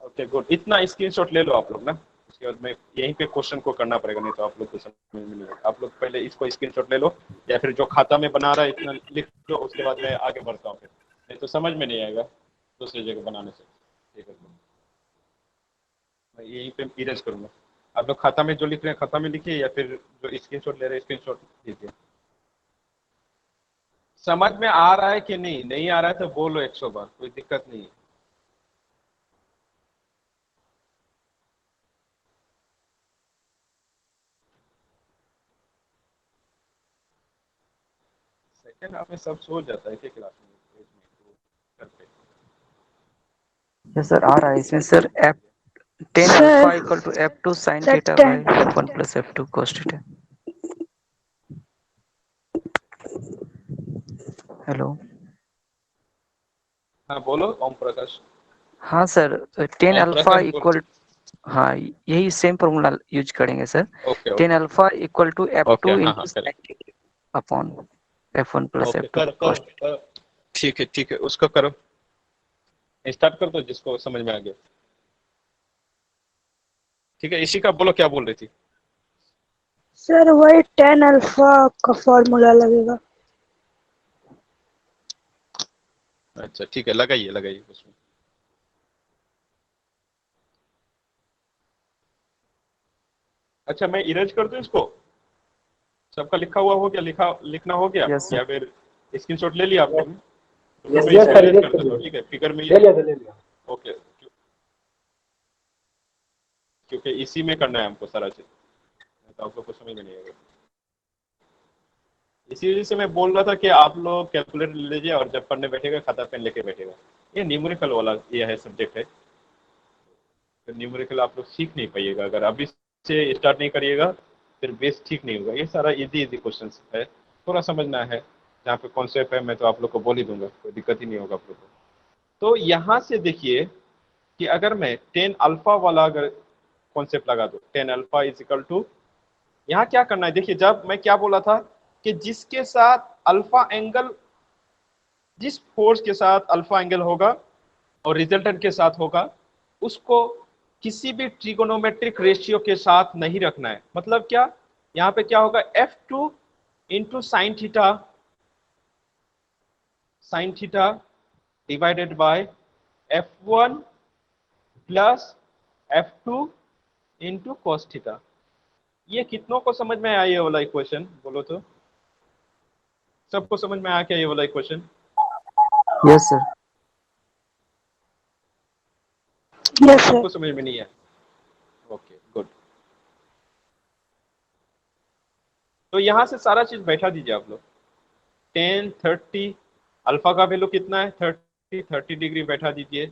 Speaker 1: ओके गुड, इतना स्क्रीनशॉट ले लो आप लोग ना। उसके बाद में यहीं पे क्वेश्चन को करना पड़ेगा, नहीं तो आप लोग को समझ में नहीं आएगा। आप लोग पहले इसको स्क्रीनशॉट ले लो, या फिर जो खाता में बना रहा है इतना लिख लो, उसके बाद मैं आगे बढ़ता हूँ। फिर नहीं तो समझ में नहीं आएगा दूसरी जगह बनाने से। ठीक है, मैं यहीं पे इरेज करूंगा। आप लोग खाता में जो लिख रहे हैं खाता में लिखिए, या फिर जो स्क्रीनशॉट ले रहे हैं स्क्रीनशॉट लीजिए। समझ में आ रहा है कि नहीं? नहीं आ रहा है तो बोलो 100 बार, कोई दिक्कत नहीं है। सेकेंड हाफ में सब सो जाता है क्या क्लास में? करते
Speaker 8: यस सर, आ रहा है इसमें sir. F 10
Speaker 3: sir
Speaker 8: alpha equal to F2 sine
Speaker 3: sir
Speaker 8: theta by
Speaker 3: 10
Speaker 8: F1 plus F2 cos theta. Hello.
Speaker 1: हाँ बोलो ओम प्रकाश।
Speaker 8: हाँ सर, 10
Speaker 1: ओम
Speaker 8: अल्फा
Speaker 1: प्रकाश बोलो।
Speaker 8: इक्वल, हाँ यही सेम फॉर्मूला यूज करेंगे sir.
Speaker 1: Okay
Speaker 8: 10
Speaker 1: okay
Speaker 8: alpha equal to
Speaker 1: okay,
Speaker 8: F2
Speaker 1: हाँ हाँ
Speaker 8: into
Speaker 1: करें।
Speaker 8: Sine theta upon F1 plus
Speaker 1: okay,
Speaker 8: F2
Speaker 1: करो
Speaker 8: cos।
Speaker 1: करो करो। ठीक है, उसको करो, स्टार्ट कर दो जिसको समझ में आ गया। ठीक है, इसी का बोलो क्या बोल रही थी?
Speaker 3: सर वही 10 अल्फा का फॉर्मूला लगेगा।
Speaker 1: अच्छा ठीक है, लगाइए लगाइए उसमें। अच्छा, मैं इरेज कर दूं इसको? सबका लिखा हुआ हो गया? लिखना हो गया
Speaker 8: यस
Speaker 1: या
Speaker 8: सर।
Speaker 1: फिर स्क्रीनशॉट ले लिया आप लोगों ने? तो
Speaker 4: यस
Speaker 1: मैं
Speaker 4: यस
Speaker 1: इसको
Speaker 4: सर,
Speaker 1: इरेज
Speaker 4: यस
Speaker 1: कर
Speaker 4: कर
Speaker 1: देता हूँ।
Speaker 4: लिया।
Speaker 1: ठीक है, फिगर में
Speaker 4: ले लिया सर, ले लिया।
Speaker 1: ओके, क्योंकि इसी में करना है हमको सारा चीज, तो आप लोग को समझ में नहीं आएगा। इसी वजह से मैं बोल रहा था कि आप लोग कैलकुलेटर ले लीजिए, और जब पढ़ने बैठेगा खाता पेन लेके बैठेगा। ये न्यूमेरिकल वाला ये है सब्जेक्ट है, तो न्यूमेरिकल आप लोग सीख नहीं पाइएगा अगर अभी से स्टार्ट नहीं करिएगा, फिर बेस ठीक नहीं होगा। ये सारा इजी इजी क्वेश्चन है, थोड़ा समझना है। जहाँ पे कॉन्सेप्ट है मैं तो आप लोग को बोल ही दूंगा, कोई दिक्कत ही नहीं होगा आप लोग को। तो यहाँ से देखिए कि अगर मैं 10 अल्फा वाला अगर कॉन्सेप्ट लगा दूँ, 10 अल्फा इज इक्वल टू यहाँ क्या करना है, देखिए जब मैं क्या बोला था कि जिसके साथ अल्फा एंगल, जिस फोर्स के साथ अल्फा एंगल होगा और रिजल्टेंट के साथ होगा, उसको किसी भी ट्रिगोनोमेट्रिक रेशियो के साथ नहीं रखना है। मतलब क्या, यहाँ पे क्या होगा, F2 into sine theta divided by F1 plus F2 into cos theta. ये कितनों को समझ में आया ये वाला इक्वेशन, बोलो तो। सबको समझ में आया क्या ये वाला equation?
Speaker 8: Yes sir.
Speaker 2: Yes sir.
Speaker 1: सबको समझ में नहीं है? Okay good. तो यहां से सारा चीज बैठा दीजिए आप लोग। 10 30 अल्फा का वैल्यू कितना है, 30 डिग्री बैठा दीजिए।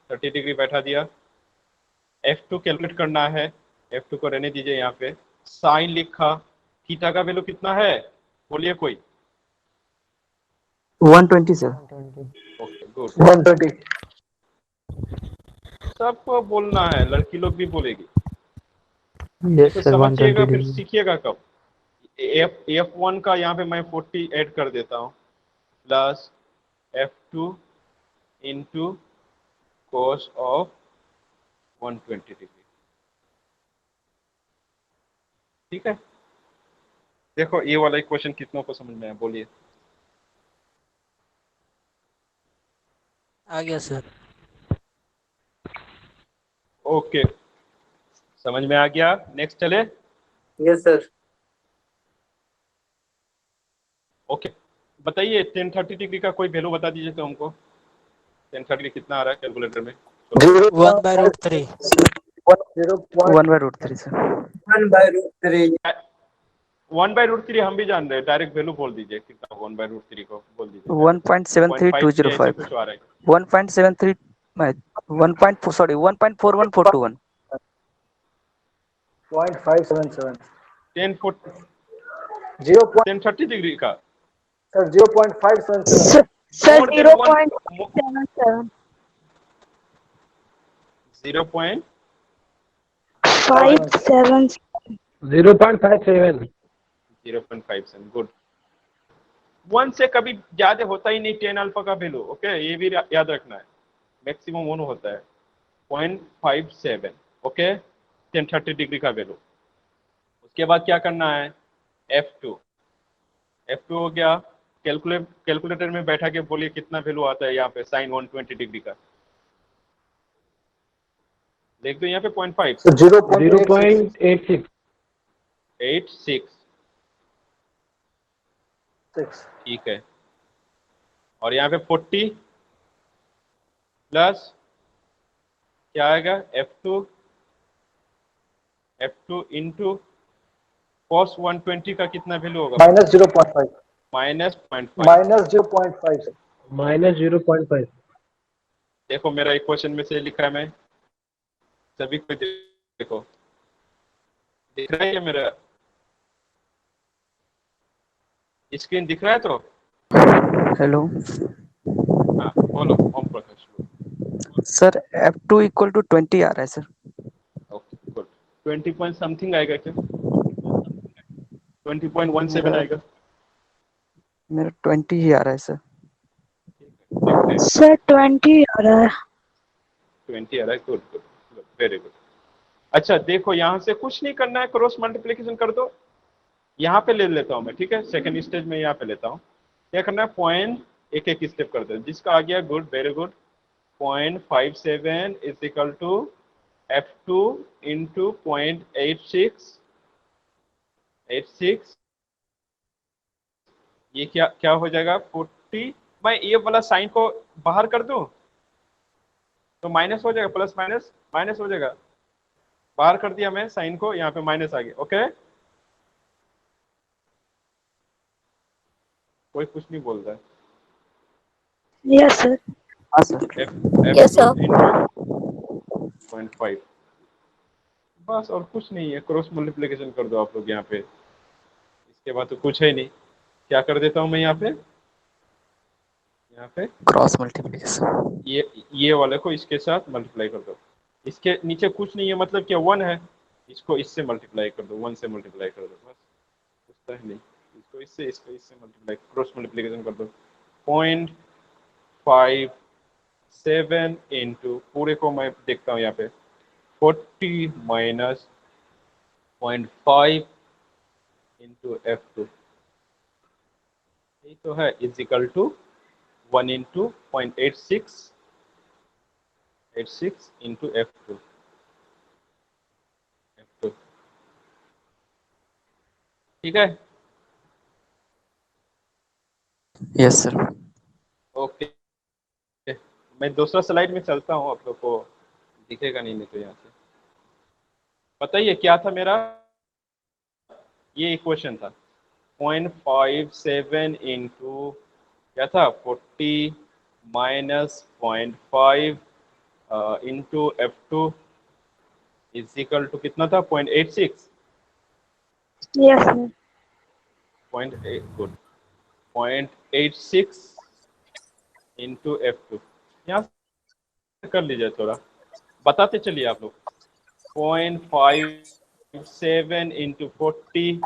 Speaker 1: 30 डिग्री बैठा दिया। F2 कैलकुलेट करना है, F2 को रहने दीजिए यहाँ पे। साइन लिखा। थीटा का वैल्यू कितना है, बोलिए कोई।
Speaker 8: 120 सर।
Speaker 7: 120।
Speaker 1: Okay good.
Speaker 4: 130।
Speaker 1: सबको बोलना है, लड़की लोग भी बोलेगी।
Speaker 7: यस
Speaker 1: तो
Speaker 7: सर,
Speaker 1: समझिएगा
Speaker 7: 120
Speaker 1: फिर
Speaker 7: डिग्री।
Speaker 1: सीखिएगा कब। F1 का यहाँ पे मैं 40 ऐड कर देता हूँ, plus F2 into cos of 120 degree. ठीक है, देखो ये वाला इक्वेशन कितनों को समझ में आया, बोलिए।
Speaker 2: आ गया सर।
Speaker 1: ओके, समझ में आ गया। नेक्स्ट चले।
Speaker 6: Yes sir.
Speaker 1: ओके, बताइए 1030 डिग्री का कोई वैल्यू बता दीजिए तो हमको। 1030 कितना आ रहा है कैलकुलेटर में?
Speaker 2: 1/√3।
Speaker 8: 1/√3 सर।
Speaker 6: 1/√3।
Speaker 1: 1/√3 हम भी जान रहे हैं, डायरेक्ट वैल्यू बोल दीजिए कितना। 1/√3 को बोल दीजिए डायरेक्ट। 2.5 ऐसे
Speaker 8: 1.73205।
Speaker 1: कुछ आ रहा है।
Speaker 8: 1.73 1. 1.41421।
Speaker 4: 0.577
Speaker 1: 10
Speaker 4: 0.
Speaker 1: 1030 डिग्री का
Speaker 4: sir 0.577
Speaker 5: sir
Speaker 1: more than
Speaker 5: 0.77
Speaker 1: 0.57
Speaker 4: 0.57
Speaker 1: 0.57 good. 1 से कभी ज्यादा होता ही नहीं 10 अल्फा का वैल्यू। ओके, ये भी याद रखना है, मैक्सिमम 1 होता है। 0.57 ओके, 1030 डिग्री का वैल्यू। उसके बाद क्या करना है, F2 हो गया। कैलकुलेटर में बैठा के बोलिए कितना वैल्यू आता है यहाँ पे साइन 120 डिग्री का। देख दो यहाँ पे 0.5
Speaker 4: सर 0.86
Speaker 1: 86। ठीक है, और यहाँ पे 40 प्लस क्या आएगा, F2 इंटू कॉस 120 का कितना वैल्यू होगा,
Speaker 4: -0.5
Speaker 1: -0.5।
Speaker 4: -0.5
Speaker 1: देखो मेरा इक्वेशन में से लिखा है, मैं सभी को देखो, दिख रहा है क्या मेरा स्क्रीन दिख रहा है? तो
Speaker 8: हेलो
Speaker 1: हाँ बोलो Om Prakash.
Speaker 8: Sir. F2 equal to 20 आ रहा है sir.
Speaker 1: Okay good. 20 point something आएगा क्या? 20.17 आएगा?
Speaker 8: मेरा 20 ही आ रहा है सर।
Speaker 1: देखते हैं।
Speaker 5: सर 20 आ रहा है।
Speaker 1: 20 आ रहा है, गुड गुड, वेरी गुड। अच्छा देखो, यहाँ से कुछ नहीं करना है, क्रॉस मल्टीप्लिकेशन कर दो। यहाँ पे ले लेता हूँ मैं, ठीक है, सेकंड स्टेज में यहाँ पे लेता हूँ। क्या करना है, पॉइंट एक एक स्टेप कर दो, जिसका आ गया good, very good. 0.57 is equal to F2 into 0.86। ये क्या क्या हो जाएगा, 40। मैं ये वाला साइन को बाहर कर दूं तो माइनस हो जाएगा, प्लस माइनस माइनस हो जाएगा। बाहर कर दिया मैं साइन को, यहाँ पे माइनस आ गया। ओके, कोई कुछ नहीं बोल रहा है।
Speaker 5: Yes sir.
Speaker 8: हाँ sir.
Speaker 5: Yes,
Speaker 1: F2
Speaker 5: sir.
Speaker 1: Into 0.5, बस और कुछ नहीं है। क्रॉस मल्टीप्लिकेशन कर दो आप लोग यहाँ पे, इसके बाद तो कुछ है नहीं। क्या कर देता हूँ मैं यहाँ पे
Speaker 8: क्रॉस मल्टीप्लिकेशन।
Speaker 1: ये वाले को इसके साथ मल्टीप्लाई कर दो। इसके नीचे कुछ नहीं है, मतलब क्या 1 है, इसको इससे मल्टीप्लाई कर दो, 1 से मल्टीप्लाई कर दो बस, कुछ है नहीं। इसको इससे मल्टीप्लाई, क्रॉस मल्टीप्लिकेशन कर दो। 0.57 इंटू, पूरे को मैं देखता हूँ यहाँ पे, 40 माइनस 0.5 इंटू F2, यही तो है, is equal to 1 into 0.86 into F2। ठीक है,
Speaker 8: यस सर।
Speaker 1: ओके। मैं दूसरा स्लाइड में चलता हूँ, आप लोग को दिखेगा नहीं तो यहाँ से। बताइए क्या था मेरा, ये इक्वेशन था 0.57 इंटू क्या था, 40 minus 0.5 into F2 is equal to कितना था, 0.86।
Speaker 5: Yes sir.
Speaker 1: 0.8, good, 0.86 into F2, यहाँ से कर लीजिए थोड़ा, बताते चलिए आप लोग। 0.57 into 40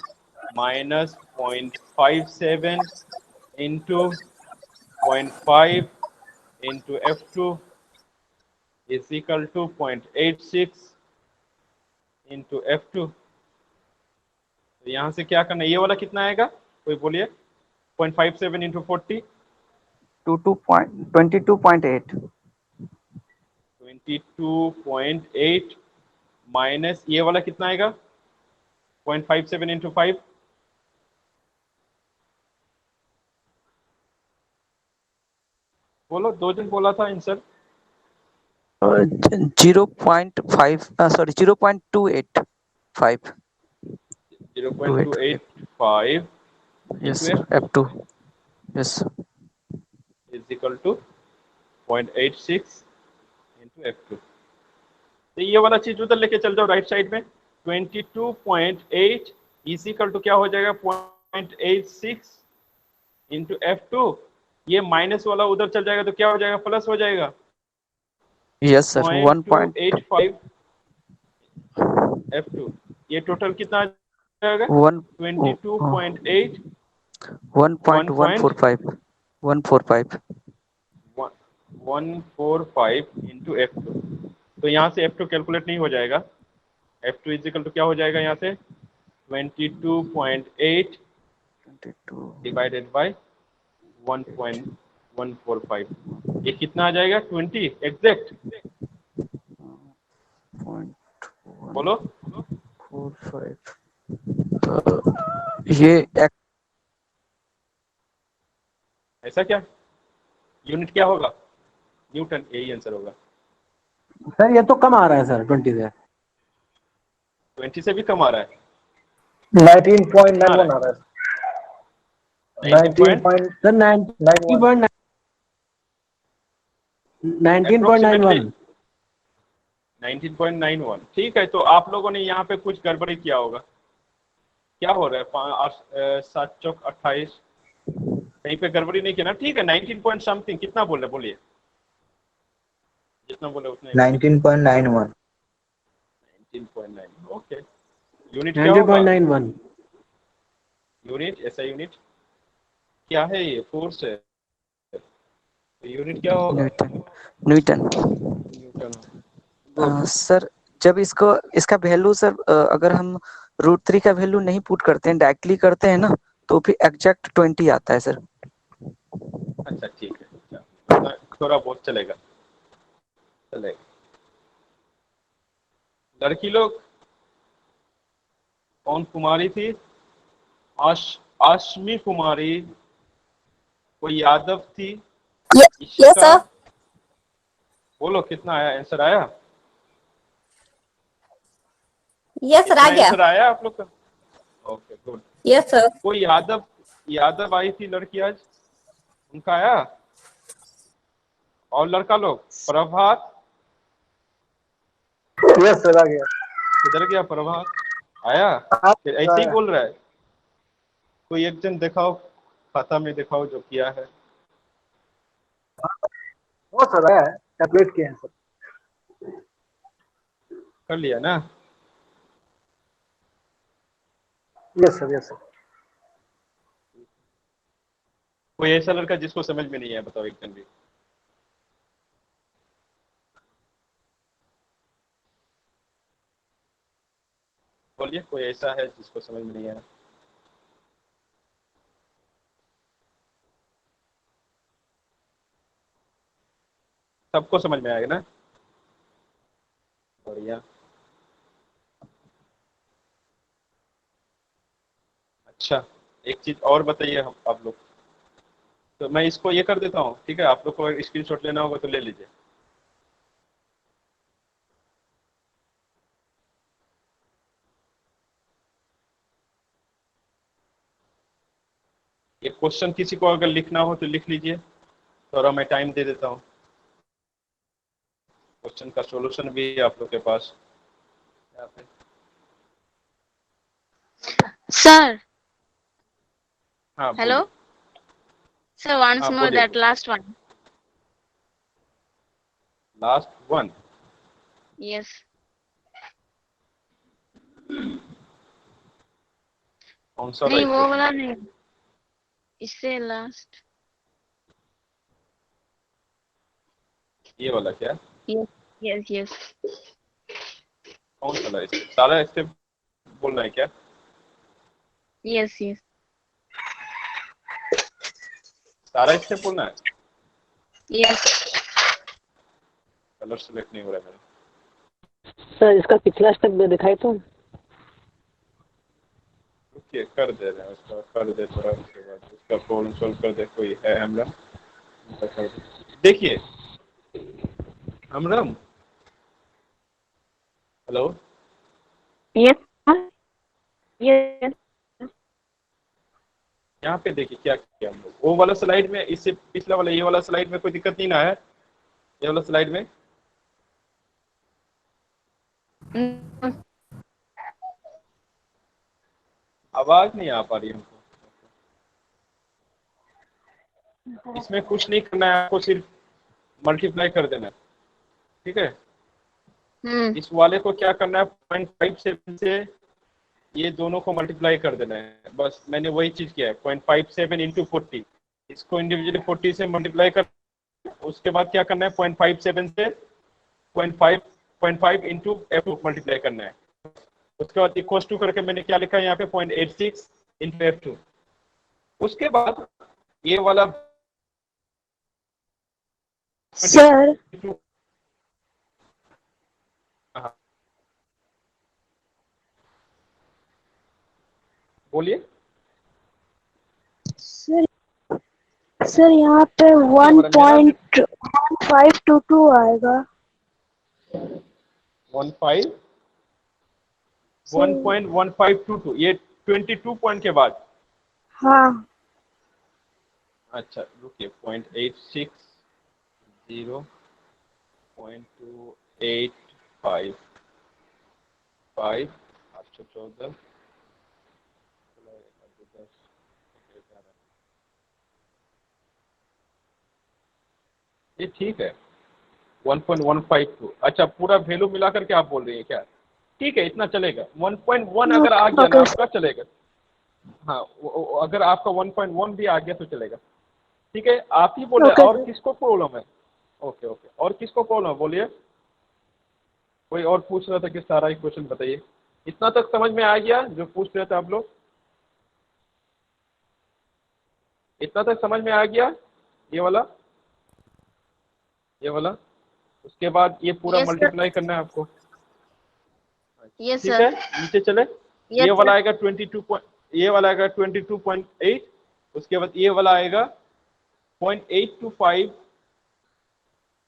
Speaker 1: minus 0.57 into 0.5 into F2 is equal to 0.86 into F2। तो यहाँ से क्या करना है, ये वाला कितना आएगा, कोई बोलिए। 0.57 इंटू 40,
Speaker 8: 22.8।
Speaker 1: 22.8 माइनस ये वाला कितना आएगा, 0.57 इंटू 5, बोलो, 2 दिन बोला था answer.
Speaker 8: 0.5 sorry 0.285।
Speaker 1: 0.285
Speaker 8: yes
Speaker 1: into
Speaker 8: sir,
Speaker 1: F2
Speaker 8: F2। Yes.
Speaker 1: is equal to 0.86 into F2। तो ये वाला चीज उधर लेके चल जाओ राइट साइड में। 22.8 इज इक्वल टू क्या हो जाएगा, 0.86 इंटू F2। ये माइनस वाला उधर चल जाएगा तो क्या हो जाएगा, प्लस हो जाएगा।
Speaker 8: यस सर,
Speaker 1: 0.285 F2, ये टोटल कितना आ जाएगा, 22.8
Speaker 8: 1.145।
Speaker 1: 145 इंटू F2। तो यहाँ से F2 कैलकुलेट नहीं हो जाएगा। F2 इज इक्वल टू क्या हो जाएगा यहाँ से, 22.8 डिवाइडेड बाय 1.145, ये कितना आ जाएगा, 20 एग्जैक्ट, बोलो।
Speaker 8: 0.45। ये
Speaker 1: ऐसा क्या, यूनिट क्या होगा, न्यूटन, यही आंसर होगा।
Speaker 4: सर ये तो कम आ रहा है सर 20 से।
Speaker 1: 20 से भी कम आ रहा है,
Speaker 4: 19.91 आ रहा है।
Speaker 1: 19
Speaker 4: 19
Speaker 1: पॉइंट
Speaker 4: पॉइंट सर 90.9
Speaker 1: अप्रोक्सीमेटली
Speaker 4: 19.91।
Speaker 1: 19.91। ठीक है, तो आप लोगों ने यहाँ पे कुछ गड़बड़ी किया होगा। क्या हो रहा है, 7 चौक 28, कहीं पे गड़बड़ी नहीं किया ना। ठीक है, 19 पॉइंट समथिंग, कितना बोल रहे बोलिए, जितना बोले उतना ही बोलिए।
Speaker 6: 19.91।
Speaker 1: 19.9, ओके। यूनिट क्या होगा,
Speaker 4: 19.91।
Speaker 1: यूनिट, ऐसा यूनिट क्या है, ये फोर्स है, तो यूनिट क्या होगा,
Speaker 8: Newton. Newton.
Speaker 1: Newton. Good,
Speaker 8: sir जब इसको इसका वैल्यू सर अगर हम √3 का वैल्यू नहीं पुट करते हैं, डायरेक्टली करते हैं ना, तो फिर एग्जैक्ट 20 आता है सर।
Speaker 1: अच्छा ठीक है, अच्छा, उतना थोड़ा बहुत चलेगा, चलेगा। लड़की लोग कौन कुमारी थी, आशमी कुमारी, कोई यादव थी,
Speaker 5: यस
Speaker 1: इशिका,
Speaker 5: सर।
Speaker 1: बोलो कितना आया, आंसर आया,
Speaker 5: यस सर, आ
Speaker 1: इतना
Speaker 5: गया।
Speaker 1: आंसर आया आप लोग का, ओके गुड।
Speaker 5: Yes sir.
Speaker 1: कोई यादव आई थी लड़की आज, उनका आया, और लड़का लोग, प्रभात,
Speaker 4: यस सर आ गया।
Speaker 1: किधर गया प्रभात, आया, फिर ऐसे ही बोल रहा है। कोई एक जन दिखाओ, खाता में दिखाओ जो किया है।
Speaker 4: वो सर है, कैलकुलेट किए हैं सर।
Speaker 1: कर लिया ना,
Speaker 4: यस सर, यस सर।
Speaker 1: कोई ऐसा लड़का जिसको समझ में नहीं है, बताओ एक जन भी। बोलिए, कोई ऐसा है जिसको समझ में नहीं आया? सबको समझ में आएगा ना? बढ़िया। अच्छा, एक चीज और बताइए हम आप लोग। तो मैं इसको ये कर देता हूँ, ठीक है? आप लोग को स्क्रीनशॉट लेना होगा तो ले लीजिए। ये क्वेश्चन किसी को अगर लिखना हो तो लिख लीजिए, थोड़ा मैं टाइम दे देता हूँ। क्वेश्चन का सॉल्यूशन भी है आप लोग के पास यहाँ पे।
Speaker 9: Sir,
Speaker 1: हाँ
Speaker 9: hello.
Speaker 1: बोलिए।
Speaker 9: Sir, once
Speaker 1: हाँ
Speaker 9: more
Speaker 1: बोलिए
Speaker 9: that
Speaker 1: बोलिए।
Speaker 9: last one.
Speaker 1: Last one?
Speaker 9: Yes.
Speaker 1: कौन सा
Speaker 9: नहीं
Speaker 1: राइट
Speaker 9: वो
Speaker 1: क्वेश्चन?
Speaker 9: वाला नहीं, इससे लास्ट।
Speaker 1: ये वाला क्या?
Speaker 9: Yes, yes, yes.
Speaker 1: कौन सा वाला स्टेप? सारा स्टेप बोलना है क्या?
Speaker 9: Yes, yes.
Speaker 1: सारा स्टेप बोलना है?
Speaker 9: Yes.
Speaker 1: कलर सेलेक्ट नहीं हो रहा है मेरा।
Speaker 6: सर इसका पिछला स्टेप में दिखाई तो।
Speaker 1: ओके, कर दे रहे हैं उसका, कर दे थोड़ा, उसके बाद उसका प्रॉब्लम सॉल्व कर दे। कोई है हमरा? कर दे। देखिए हमरम, हेलो,
Speaker 9: Yes. Yes.
Speaker 1: यहाँ पे देखिए क्या किया हम लोग। वो वाला स्लाइड में, इससे पिछला वाला, ये वाला स्लाइड में कोई दिक्कत नहीं ना है? ये वाला स्लाइड में
Speaker 9: Mm,
Speaker 1: आवाज नहीं आ पा रही हमको। इसमें कुछ नहीं करना है आपको, सिर्फ मल्टीप्लाई कर देना है, ठीक है? इस वाले को क्या करना है, 0.57 से ये दोनों को मल्टीप्लाई कर देना है। बस मैंने वही चीज किया है। 0.57 इंटू 40, इसको इंडिविजुअली 40 से मल्टीप्लाई कर, उसके बाद क्या करना है, 0.57 से 0.5 इंटू एफ मल्टीप्लाई करना है। उसके बाद इक्वल टू करके मैंने क्या लिखा है यहाँ पे, 0.86 इंटू F2। उसके बाद ये वाला
Speaker 9: Sir,
Speaker 1: हाँ, बोलिए।
Speaker 9: सर यहाँ पे 1.1522 आएगा।
Speaker 1: 1.1522, ये 22 पॉइंट के बाद।
Speaker 9: हाँ।
Speaker 1: अच्छा रुकिए, 0.86 0.2855 814 ये ठीक है। 1.152, अच्छा पूरा वैल्यू मिला करके आप बोल रही हैं क्या? ठीक है, इतना चलेगा। 1.1 अगर आ गया ना आपका, चलेगा। हाँ, अगर आपका 1.1 भी आ गया तो चलेगा। ठीक है, आप ही बोले। और किसको प्रॉब्लम है? ओके ओके, और किसको प्रॉब्लम है बोलिए। कोई और पूछ रहा था कि सारा ही क्वेश्चन बताइए। इतना तक समझ में आ गया जो पूछ रहे थे आप लोग? इतना तक समझ में आ गया? ये वाला, ये वाला। उसके बाद ये पूरा
Speaker 9: Yes, sir.
Speaker 1: मल्टीप्लाई करना है आपको।
Speaker 9: Yes,
Speaker 1: ठीक
Speaker 9: sir.
Speaker 1: है, नीचे चले।
Speaker 9: Yes,
Speaker 1: ये वाला
Speaker 9: sir.
Speaker 1: आएगा 22 ये वाला आएगा 22.8। उसके बाद ये वाला आएगा 0.825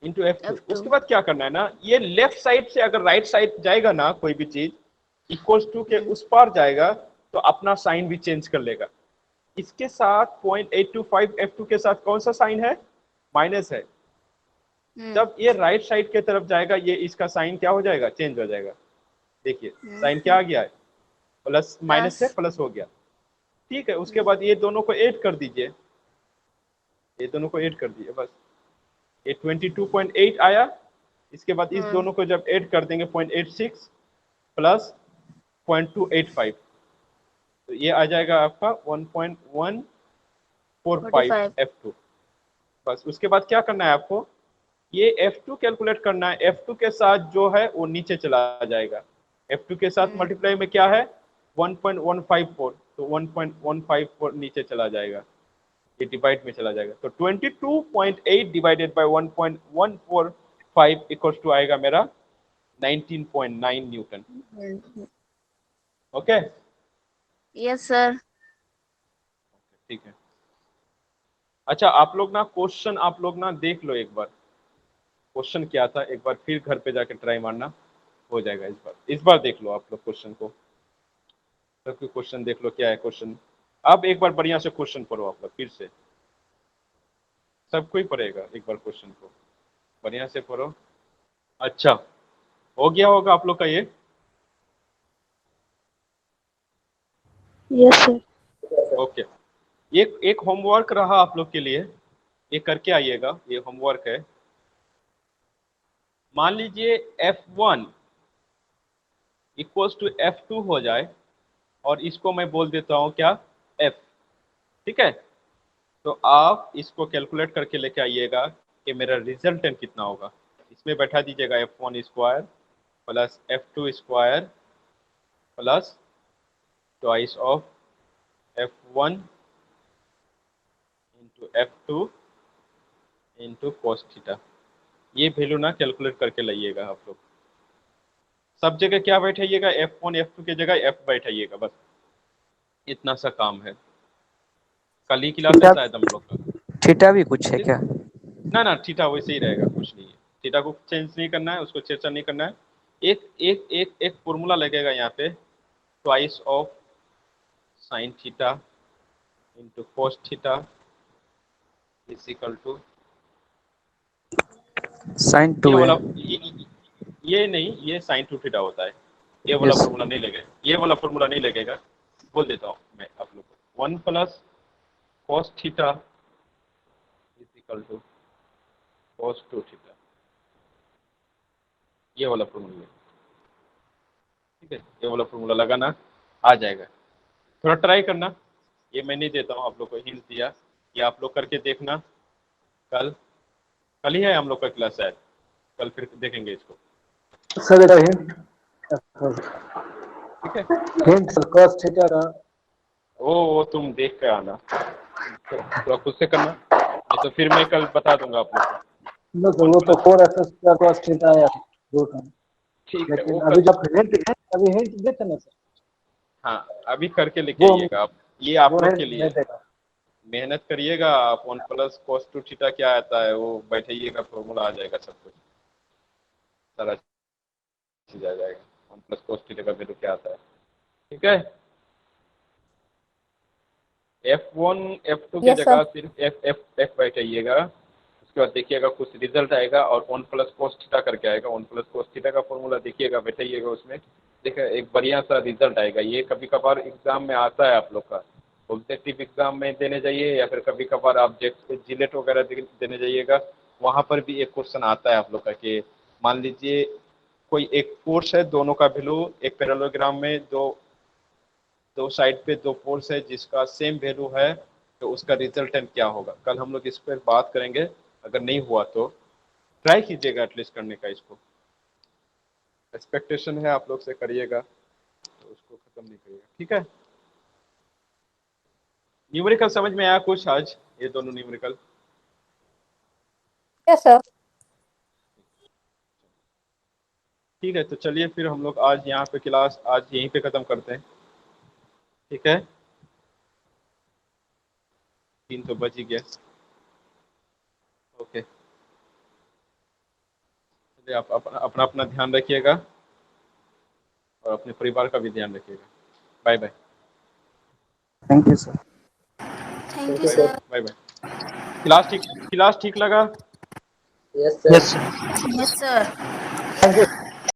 Speaker 1: इंटू F2।
Speaker 9: F2.
Speaker 1: उसके बाद क्या करना है ना, ये लेफ्ट साइड से अगर राइट साइड जाएगा ना, कोई भी चीज इक्वल्स टू के उस पार जाएगा तो अपना साइन भी चेंज कर लेगा। इसके साथ 0.825 F2 के साथ कौन सा साइन है? माइनस है। जब ये राइट साइड के तरफ जाएगा, ये इसका साइन क्या हो जाएगा? चेंज हो जाएगा। देखिए साइन क्या आ गया है? प्लस, माइनस से प्लस हो गया। ठीक है, उसके बाद ये दोनों को ऐड कर दीजिए, ये दोनों को ऐड कर दीजिए बस। ये 22.8 आया। इसके बाद इस दोनों को जब ऐड कर देंगे, 0.86 प्लस 0.285, तो ये आ जाएगा आपका 1.145 F2। बस उसके बाद क्या करना है आपको, ये F2 कैलकुलेट करना है। F2 के साथ जो है वो नीचे चला जाएगा। F2 के साथ मल्टीप्लाई में क्या है 1.154, तो 1.154 नीचे चला जाएगा, ये डिवाइड में चला जाएगा। तो 22.8 डिवाइडेड बाय 1.145 इक्वल्स टू आएगा मेरा 19.9 न्यूटन। Okay
Speaker 9: yes sir.
Speaker 1: ठीक है। अच्छा आप लोग ना क्वेश्चन आप लोग ना देख लो एक बार, क्वेश्चन क्या था एक बार फिर घर पे जाके ट्राई मारना, हो जाएगा। इस बार देख लो आप लोग क्वेश्चन को, सबके क्वेश्चन देख लो क्या है क्वेश्चन। अब एक बार बढ़िया से क्वेश्चन पढ़ो आप लोग, फिर से सबको ही पढ़ेगा एक बार क्वेश्चन को बढ़िया से पढ़ो। अच्छा हो गया होगा आप लोग का ये।
Speaker 9: Yes sir.
Speaker 1: ओके एक होमवर्क रहा आप लोग के लिए, ये करके आइएगा, ये होमवर्क है। मान लीजिए F1 इक्वल्स टू F2 हो जाए और इसको मैं बोल देता हूँ क्या F, ठीक है। तो आप इसको कैलकुलेट करके लेके आइएगा कि मेरा रिजल्टेंट कितना होगा। इसमें बैठा दीजिएगा F1 square plus F2 square plus twice of F1 into F2 into cos theta. ये वैल्यू ना कैलकुलेट करके लाइएगा आप लोग। सब जगह क्या बैठाइएगा F1 F2 की जगह F बैठाइएगा, बस इतना सा काम है। कल ही क्लास है शायद हम लोग का।
Speaker 8: थीटा भी कुछ है क्या?
Speaker 1: ना थीटा वैसे ही रहेगा, कुछ नहीं है। थीटा को चेंज नहीं करना है, उसको चेंज नहीं करना है। एक फॉर्मूला लगेगा यहाँ पे, twice of sine theta into cos theta is equal to
Speaker 8: sin 2
Speaker 1: ये वाला
Speaker 8: है।
Speaker 1: ये नहीं, ये साइन 2 थीटा होता है। ये वाला
Speaker 8: Yes.
Speaker 1: फॉर्मूला नहीं लगेगा, ये वाला फॉर्मूला नहीं लगेगा। बोल देता हूँ मैं आप लोग को, 1 plus cos theta is equal to cos 2 theta, ये वाला फॉर्मूला, ठीक है। ये वाला फॉर्मूला लगाना आ जाएगा। थोड़ा ट्राई करना, ये मैं नहीं देता हूँ आप लोग को, हिंट दिया, ये आप लोग करके देखना। कल ही है हम लोग का क्लास शायद, कल फिर देखेंगे इसको,
Speaker 4: सर एक हिंट,
Speaker 1: ठीक है।
Speaker 4: हिंट सर cos थीटा का।
Speaker 1: वो तुम देख के आना, थोड़ा खुद से करना, नहीं तो फिर मैं कल बता दूंगा आप लोग को।
Speaker 4: नो सर वो तो 4x स्क्वायर cos थीटा आया रूट में,
Speaker 1: ठीक है
Speaker 4: लेकिन
Speaker 1: वो
Speaker 4: अभी
Speaker 1: कर,
Speaker 4: जब अभी हिंट देते ना सर,
Speaker 1: हाँ अभी करके लेके
Speaker 4: वो
Speaker 1: आइएगा आप, ये आप
Speaker 4: वो
Speaker 1: लोग
Speaker 4: हिंट
Speaker 1: के लिए
Speaker 4: नहीं देगा।
Speaker 1: मेहनत करिएगा आप। 1 प्लस cos 2 थीटा क्या आता है वो बैठाइएगा, फॉर्मूला आ जाएगा, सब कुछ सारा चीज आ जाएगा। 1 प्लस cos थीटा का वैल्यू क्या आता है, ठीक है। F1 F2 की
Speaker 5: Yes,
Speaker 1: जगह
Speaker 5: sir.
Speaker 1: सिर्फ F बैठाइएगा। उसके बाद देखिएगा कुछ रिजल्ट आएगा और 1 प्लस cos थीटा करके आएगा। 1 प्लस cos थीटा का फॉर्मूला देखिएगा, बैठाइएगा उसमें, देखिए एक बढ़िया सा रिजल्ट आएगा। ये कभी कभार एग्जाम में आता है आप लोग का, ऑब्जेक्टिव एग्जाम में देने जाइए या फिर कभी कभार आप जिलेट वगैरह देने जाइएगा, वहाँ पर भी एक क्वेश्चन आता है आप लोग का कि मान लीजिए कोई एक फोर्स है, दोनों का वैल्यू एक पैरेललोग्राम में दो साइड पे दो फोर्स है जिसका सेम वैल्यू है, तो उसका रिजल्टेंट क्या होगा। कल हम लोग इस पर बात करेंगे, अगर नहीं हुआ तो ट्राई कीजिएगा एटलीस्ट करने का। इसको एक्सपेक्टेशन है आप लोग से, करिएगा तो उसको खत्म नहीं करिएगा, ठीक है। न्यूमेरिकल समझ में आया कुछ आज, ये दोनों न्यूमेरिकल?
Speaker 5: Yes, sir.
Speaker 1: ठीक है, तो चलिए फिर हम लोग आज यहाँ पे क्लास आज यहीं पे ख़त्म करते हैं, ठीक है। 3 तो बज ही गया। ओके, चलिए आप अपना अपना ध्यान रखिएगा और अपने परिवार का भी ध्यान रखिएगा। Bye bye.
Speaker 8: Thank you sir.
Speaker 9: Thank you sir.
Speaker 1: Bye bye. Class ठीक लगा?
Speaker 6: Yes sir.
Speaker 3: Yes sir.
Speaker 9: Yes sir.
Speaker 4: Thank you.